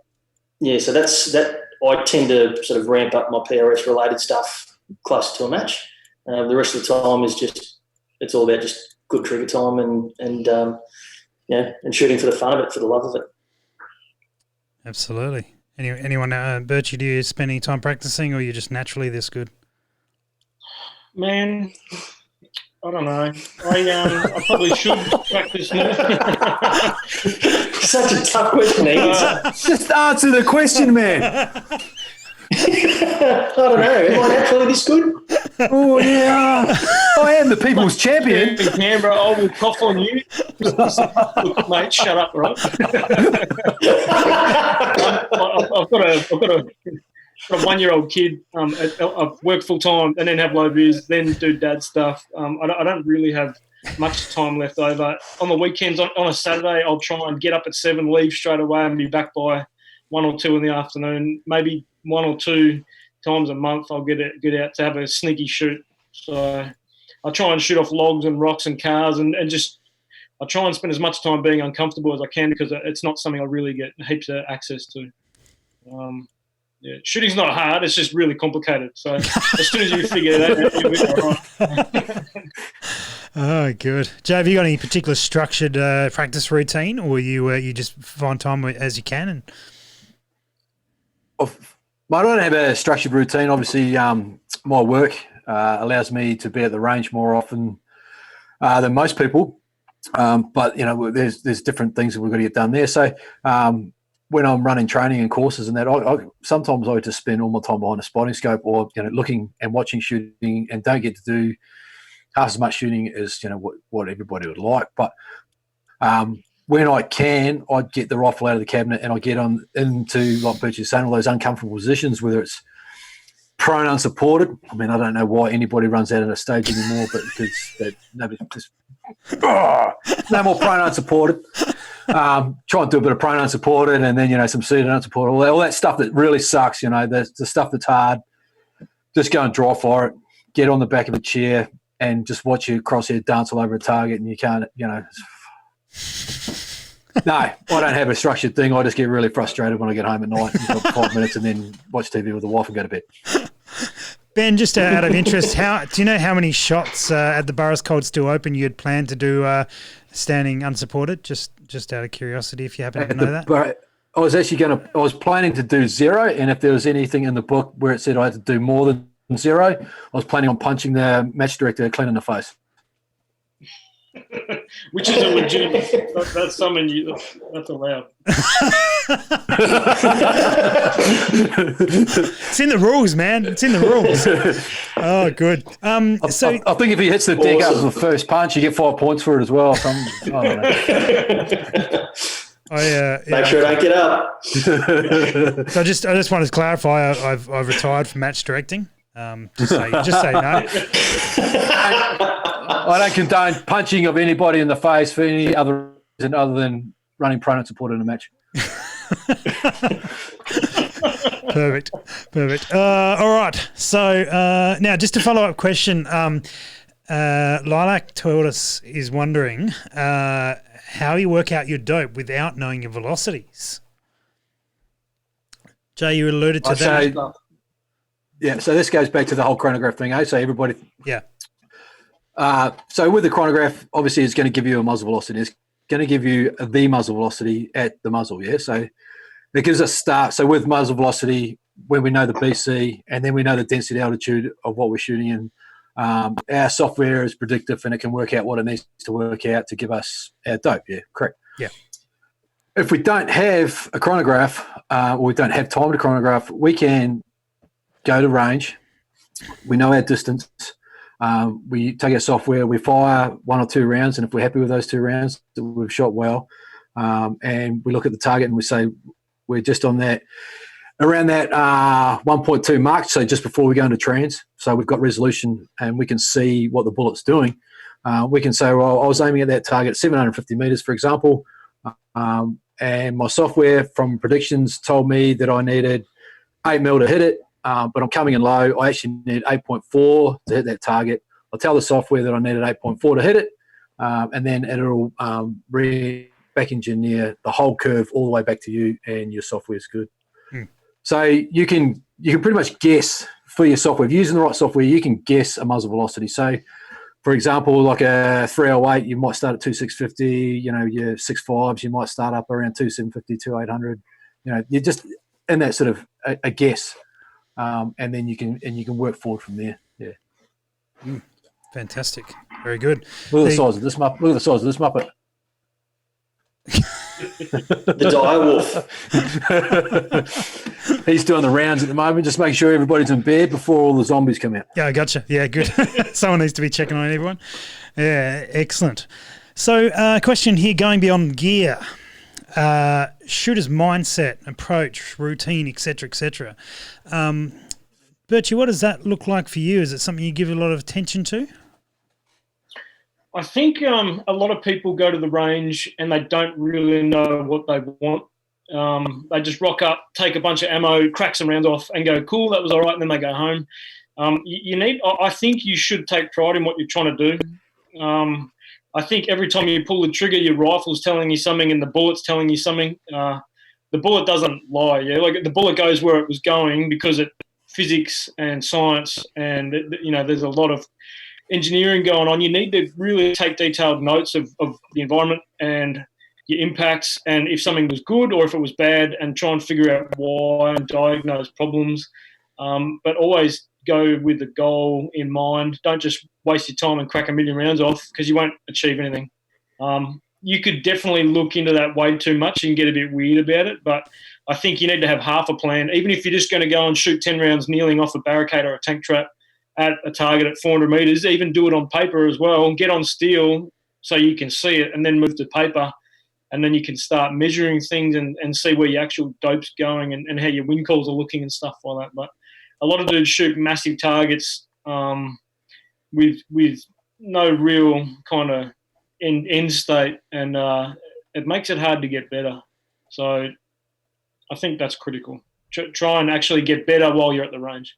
that's that. I tend to sort of ramp up my PRS related stuff closer to a match. The rest of the time is it's all about just good trigger time and shooting for the fun of it, for the love of it. Absolutely. Anyone, Birchie, do you spend any time practicing, or are you just naturally this good? Man, I don't know. I probably should practice more. Such a tough question, Ian. Just answer the question, man. I don't know. Am I naturally this good? Oh, yeah. I am the people's champion. In Canberra, I will cough on you. Look, mate, shut up, right? I've got a 1-year-old kid. I've worked full time and then have low vis, then do dad stuff. I don't really have much time left over. On the weekends, on a Saturday, I'll try and get up at 7, leave straight away, and be back by 1 or 2 in the afternoon. Maybe 1 or 2 times a month I'll get out to have a sneaky shoot. So I try and shoot off logs and rocks and cars and just I try and spend as much time being uncomfortable as I can, because it's not something I really get heaps of access to. Shooting's not hard, it's just really complicated. So as soon as you figure that out, you'll be all right. Oh, good. Jay, have you got any particular structured practice routine, or you just find time as you can? And I don't have a structured routine. Obviously, my work allows me to be at the range more often than most people. But there's different things that we've got to get done there. So when I'm running training and courses and that, I sometimes I just spend all my time behind a spotting scope, or looking and watching shooting, and don't get to do half as much shooting as what everybody would like. But when I can, I get the rifle out of the cabinet and I get on into, like Birch is saying, all those uncomfortable positions, whether it's prone unsupported. I mean, I don't know why anybody runs out on a stage anymore, but because nobody just no more prone unsupported. Try and do a bit of prone unsupported, and then some seated unsupported, all that stuff that really sucks. The stuff that's hard. Just go and dry fire it. Get on the back of a chair and just watch your crosshair dance all over a target, and you can't. No, I don't have a structured thing. I just get really frustrated when I get home at night and got 5 minutes and then watch TV with the wife and go to bed. Ben, just out of interest, do you know how many shots at the Burris Cold Steel Open you had planned to do standing unsupported? Just out of curiosity, if you happen to know that. I was planning to do 0, and if there was anything in the book where it said I had to do more than 0, I was planning on punching the match director clean in the face. Which is a legitimate. That's something that's allowed. It's in the rules, man. It's in the rules. Oh, good. I think if he hits the deck after the first punch, you get 5 points for it as well. I don't know. Make sure I don't get up. So I just wanted to clarify. I've retired from match directing. Just say no. I don't condone punching of anybody in the face for any other reason other than running prone and support in a match. Perfect. All right. So now, just a follow-up question. Lilac Tortoise is wondering how you work out your dope without knowing your velocities. Jay, you alluded to that. Yeah, so this goes back to the whole chronograph thing, eh? So everybody... Yeah. So with the chronograph, obviously it's going to give you a muzzle velocity. It's going to give you the muzzle velocity at the muzzle, yeah? So it gives us start. So with muzzle velocity, when we know the BC and then we know the density altitude of what we're shooting in, our software is predictive and it can work out what it needs to work out to give us our dope, yeah? Correct. Yeah. If we don't have a chronograph or we don't have time to chronograph, we can go to range. We know our distance. We take our software, we fire 1 or 2 rounds, and if we're happy with those 2 rounds, we've shot well, and we look at the target and we say we're just on that, around that 1.2 mark, so just before we go into trans. So we've got resolution and we can see what the bullet's doing. We can say, well, I was aiming at that target 750 metres, for example, and my software from predictions told me that I needed 8 mil to hit it. but I'm coming in low. I actually need 8.4 to hit that target. I'll tell the software that I needed 8.4 to hit it, and then it'll back engineer the whole curve all the way back to you, and your software is good. So you can pretty much guess for your software. If you're using the right software, you can guess a muzzle velocity. So, for example, like a 308, you might start at 2650. You know, your 6.5s, you might start up around 2750, 2800. You know, you're just in that sort of a guess, and then you can work forward from there. Yeah. Fantastic. Very good. Look at the size of this muppet. Look at the size of this muppet. The dire wolf. He's doing the rounds at the moment, just making sure everybody's in bed before all the zombies come out. Yeah, I gotcha. Yeah, good. Someone needs to be checking on everyone. Yeah, excellent. So, question here, going beyond gear, shooter's mindset, approach, routine, etc., etc. Birchie, what does that look like for you? Is it something you give a lot of attention to? I think a lot of people go to the range and they don't really know what they want. They just rock up, take a bunch of ammo, crack some rounds off, and go, "Cool, that was all right," and then they go home. I think you should take pride in what you're trying to do. I think every time you pull the trigger, your rifle's telling you something and the bullet's telling you something. The bullet doesn't lie. Yeah, like the bullet goes where it was going because it physics and science, and there's a lot of engineering going on. You need to really take detailed notes of the environment and your impacts, and if something was good or if it was bad, and try and figure out why and diagnose problems. But always go with the goal in mind. Don't just waste your time and crack a million rounds off, because you won't achieve anything. You could definitely look into that way too much and get a bit weird about it, but I think you need to have half a plan. Even if you're just going to go and shoot 10 rounds kneeling off a barricade or a tank trap at a target at 400 metres, even do it on paper as well. Get on steel so you can see it, and then move to paper, and then you can start measuring things and see where your actual dope's going and how your wind calls are looking and stuff like that. But a lot of dudes shoot massive targets with no real kind of end state, and it makes it hard to get better. So I think that's critical. Try and actually get better while you're at the range.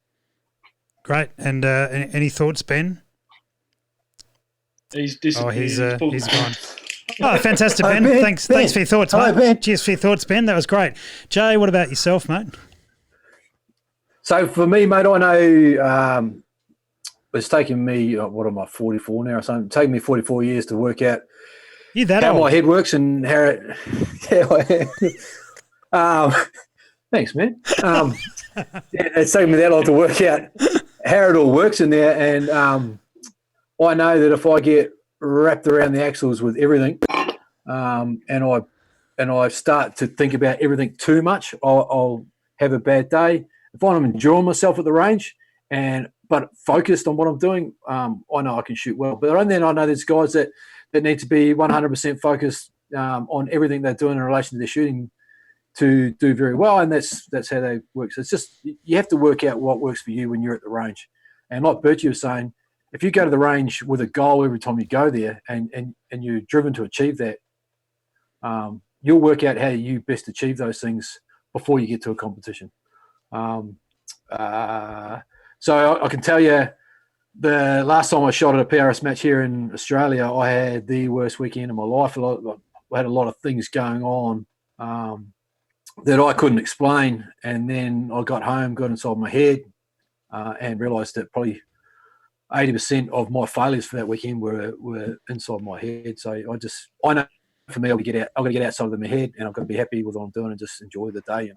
Great. And any thoughts, Ben? He's disappeared. He's gone. Oh, fantastic, Ben. Ben. Thanks for your thoughts, Hello, mate. Ben. Cheers for your thoughts, Ben. That was great. Jay, what about yourself, mate? So for me, mate, I know it's taken me, what am I, 44 now or something? It's taken me 44 years to work out You that how old? my head works and how it. Yeah, I am. Thanks, man. It's taken me that long to work out how it all works in there, and I know that if I get wrapped around the axles with everything, and I start to think about everything too much, I'll have a bad day. If I'm enjoying myself at the range but focused on what I'm doing, I know I can shoot well. But then I know there's guys that need to be 100% focused on everything they're doing in relation to their shooting to do very well, and that's how they work. So it's just, you have to work out what works for you when you're at the range. And like Birchie was saying, if you go to the range with a goal every time you go there, and you're driven to achieve that, you'll work out how you best achieve those things before you get to a competition. So I can tell you, the last time I shot at a PRS match here in Australia, I had the worst weekend of my life. I had a lot of things going on that I couldn't explain, and then I got home, got inside my head, and realised that probably 80% of my failures for that weekend were inside my head. So I know for me, I've got to get outside of my head, and I've got to be happy with what I'm doing and just enjoy the day,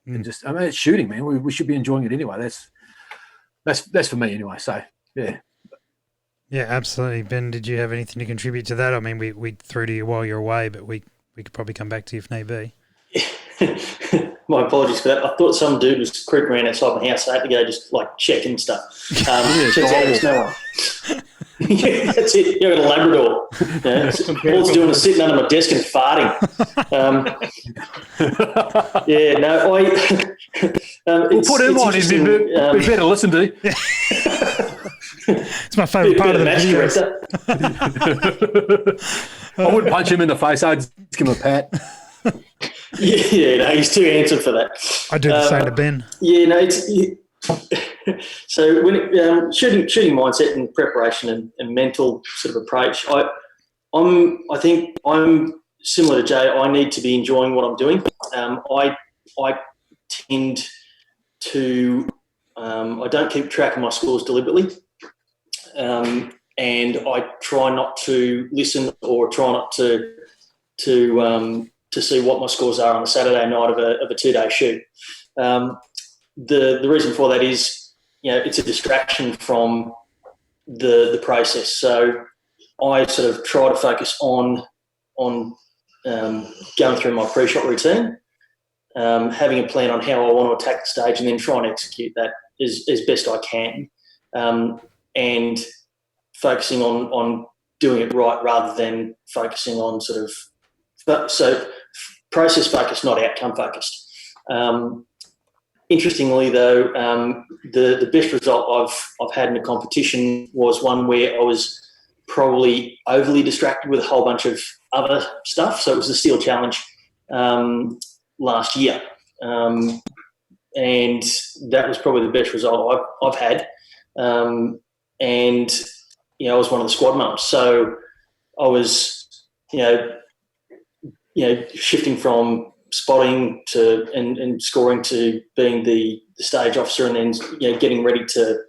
And just, it's shooting, man. We should be enjoying it anyway. That's for me anyway. So yeah. Yeah, absolutely. Ben, did you have anything to contribute to that? I mean, we threw to you while you're away, but we could probably come back to you if need be. My apologies for that. I thought some dude was creeping around outside my house, so I had to go just check and stuff. Turns out there's no one. Yeah, that's it. You're a Labrador. All it's doing is sitting under my desk and farting. We'll put him on. We better listen to. It's my favourite part of the videos. I wouldn't punch him in the face. I'd just give him a pat. No, he's too handsome for that. I do the same to Ben. Yeah, no, so when shooting mindset and preparation and mental sort of approach, I think I'm similar to Jay. I need to be enjoying what I'm doing. I tend to I don't keep track of my scores deliberately, and I try not to listen or try not to see what my scores are on a Saturday night of a 2-day shoot. The reason for that is, it's a distraction from the process. So I sort of try to focus on going through my pre-shot routine, having a plan on how I want to attack the stage, and then try and execute that as best I can, and focusing on doing it right rather than focusing on so process focused, not outcome focused. Interestingly, though, the best result I've had in a competition was one where I was probably overly distracted with a whole bunch of other stuff. So it was the Steel Challenge last year, and that was probably the best result I've had. And I was one of the squad mums, so I was shifting from spotting to and scoring to being the stage officer, and then getting ready to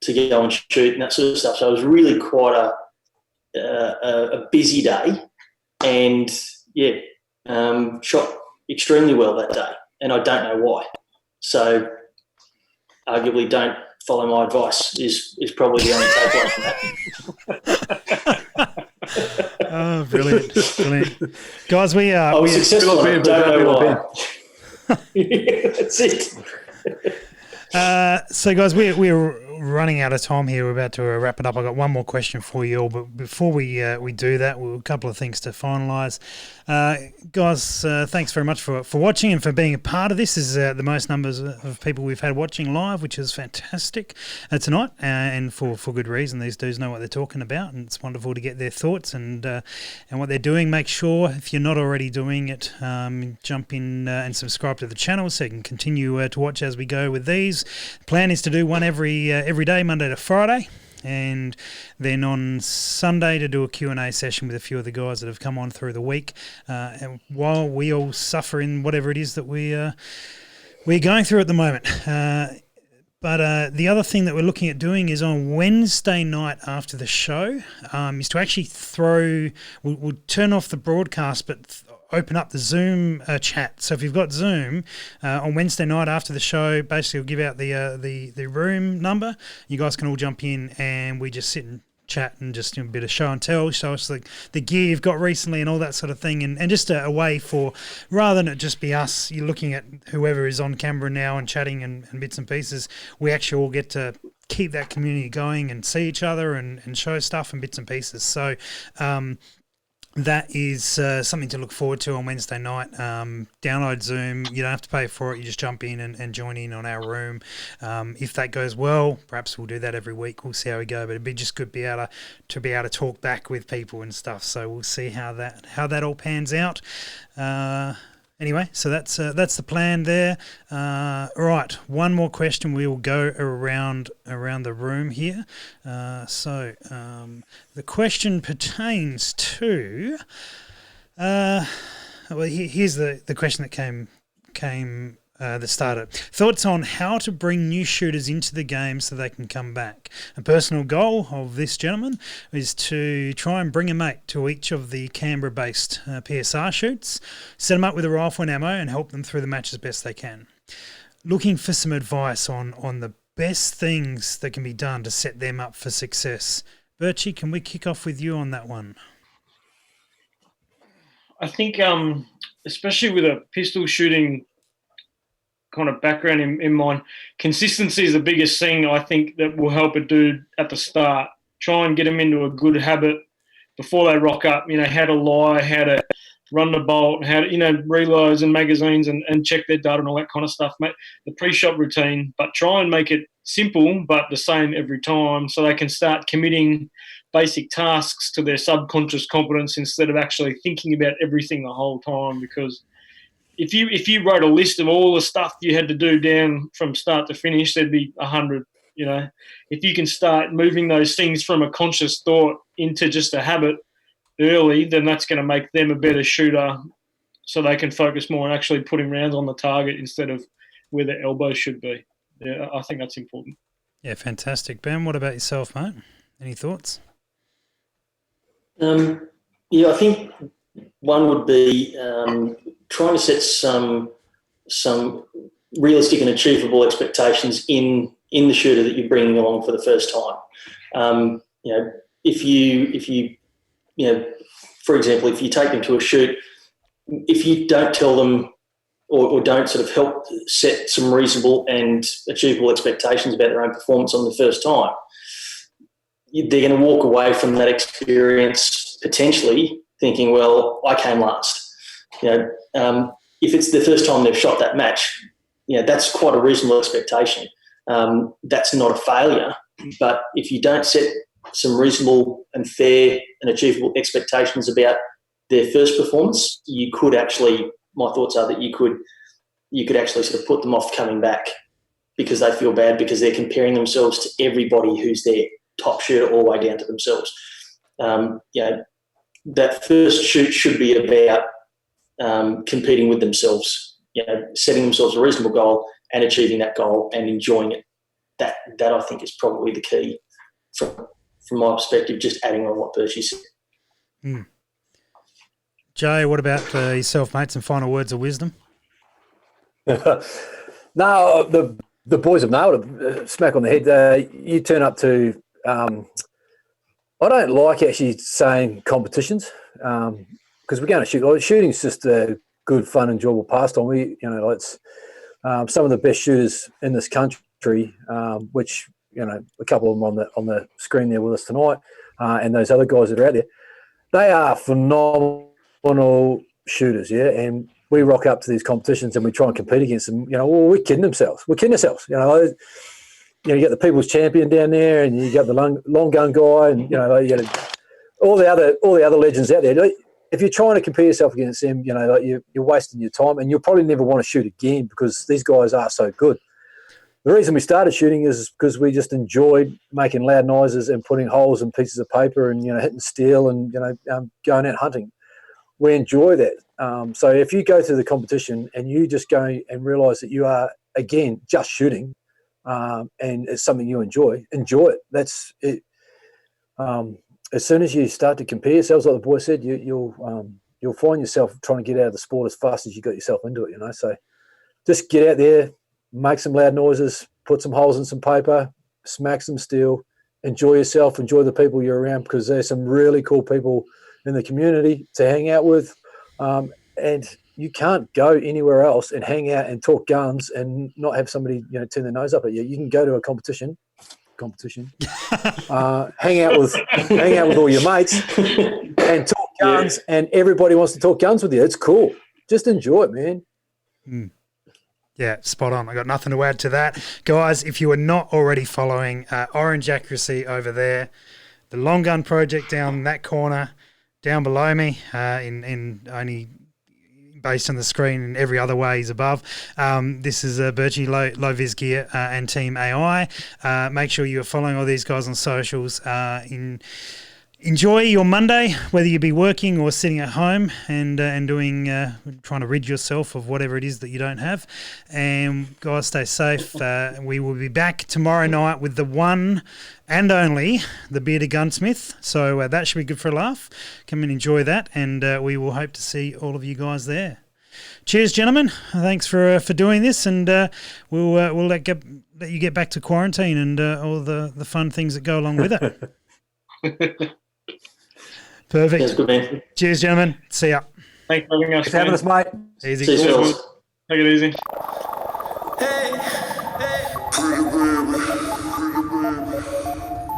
go and shoot and that sort of stuff. So it was really quite a busy day, and shot extremely well that day, and I don't know why. So arguably, don't follow my advice is probably the only takeaway from that. Oh, brilliant. Guys, we are... I was successful, I don't know why. That's it. So, guys, we're running out of time here. We're about to wrap it up. I've got one more question for you all, but before we do that, a couple of things to finalise. Guys, thanks very much for watching and for being a part of this. This is the most numbers of people we've had watching live, which is fantastic tonight, and for good reason. These dudes know what they're talking about, and it's wonderful to get their thoughts and what they're doing. Make sure, if you're not already doing it, jump in and subscribe to the channel so you can continue to watch as we go with these. The plan is to do one every day, Monday to Friday, and then on Sunday to do a Q&A session with a few of the guys that have come on through the week, and while we all suffer in whatever it is that we're going through at the moment. But the other thing that we're looking at doing is on Wednesday night after the show, is to actually we'll turn off the broadcast, but open up the Zoom chat. So if you've got Zoom on Wednesday night after the show, basically we'll give out the room number. You guys can all jump in and we just sit and chat and just do a bit of show and tell, show us the gear you've got recently and all that sort of thing, and just a way for, rather than it just be us, you're looking at whoever is on camera now and chatting and bits and pieces, we actually all get to keep that community going and see each other and show stuff and bits and pieces. So that is something to look forward to on Wednesday night. Download Zoom. You don't have to pay for it. You just jump in and join in on our room. If that goes well, perhaps we'll do that every week. We'll see how we go. But it'd be just good to be able to talk back with people and stuff. So we'll see how that all pans out. Anyway, so that's the plan there. Right, one more question. We will go around the room here. So the question pertains to. Here's the question that came that started. Thoughts on how to bring new shooters into the game so they can come back. A personal goal of this gentleman is to try and bring a mate to each of the Canberra-based PSR shoots, set them up with a rifle and ammo, and help them through the match as best they can. Looking for some advice on the best things that can be done to set them up for success. Birchie, can we kick off with you on that one? I think, especially with a pistol shooting kind of background in mind, consistency is the biggest thing I think that will help a dude at the start. Try and get them into a good habit before they rock up, how to lie, how to run the bolt, how to, reloads and magazines and check their data and all that kind of stuff, mate. The pre-shot routine, but try and make it simple but the same every time so they can start committing basic tasks to their subconscious competence instead of actually thinking about everything the whole time, because if you wrote a list of all the stuff you had to do down from start to finish, there'd be 100. You know, if you can start moving those things from a conscious thought into just a habit early, then that's going to make them a better shooter, so they can focus more on actually putting rounds on the target instead of where their elbows should be. Yeah, I think that's important. Yeah, fantastic. Ben, what about yourself, mate? Any thoughts? I think one would be trying to set some realistic and achievable expectations in the shooter that you're bringing along for the first time. If you for example, if you take them to a shoot, if you don't tell them or don't sort of help set some reasonable and achievable expectations about their own performance on the first time, they're going to walk away from that experience potentially thinking, well, I came last. If it's the first time they've shot that match, that's quite a reasonable expectation. That's not a failure. But if you don't set some reasonable and fair and achievable expectations about their first performance, you could actually, my thoughts are that you could actually sort of put them off coming back because they feel bad because they're comparing themselves to everybody who's their top shooter all the way down to themselves. That first shoot should be about competing with themselves, setting themselves a reasonable goal and achieving that goal and enjoying it. That I think is probably the key from my perspective, just adding on what Birchie said. Mm. Jay, what about yourself, mate? Some final words of wisdom? No, the boys have nailed it. Smack on the head. You turn up to I don't like actually saying competitions because we're going to shoot. Shooting's just a good, fun, enjoyable pastime. It's some of the best shooters in this country, which a couple of them on the screen there with us tonight, and those other guys that are out there. They are phenomenal shooters, yeah. And we rock up to these competitions and we try and compete against them. We're kidding ourselves. You get the people's champion down there, and you got the long gun guy, and you got all the other legends out there. If you're trying to compare yourself against them, you're wasting your time, and you'll probably never want to shoot again because these guys are so good. The reason we started shooting is because we just enjoyed making loud noises and putting holes in pieces of paper and hitting steel and going out hunting. We enjoy that. So if you go to the competition and you just go and realise that you are again just shooting, and it's something you enjoy it. That's it. As soon as you start to compare yourselves, like the boy said, you'll find yourself trying to get out of the sport as fast as you got yourself into it. So just get out there, make some loud noises, put some holes in some paper, smack some steel, enjoy yourself, enjoy the people you're around because there's some really cool people in the community to hang out with, and you can't go anywhere else and hang out and talk guns and not have somebody turn their nose up at you. You can go to a competition, hang out with all your mates and talk guns, and everybody wants to talk guns with you. It's cool. Just enjoy it, man. Mm. Yeah, spot on. I got nothing to add to that. Guys, if you are not already following Orange Accuracy over there, the Long Gun Project down that corner, down below me, in only based on the screen and every other way is above. This is Birchie Low Vis Gear and Team AI. Make sure you are following all these guys on socials. Enjoy your Monday, whether you be working or sitting at home and doing trying to rid yourself of whatever it is that you don't have. And guys, stay safe. We will be back tomorrow night with the one and only the Bearded Gunsmith. So that should be good for a laugh. Come and enjoy that, and we will hope to see all of you guys there. Cheers, gentlemen. Thanks for doing this, and we'll let you get back to quarantine and all the fun things that go along with it. Perfect. That's good, man. Cheers, gentlemen. See ya. Thanks for having us. Thanks for having us, mate. Easy. See you, fellas. Take it easy. Hey, pretty baby, pretty baby.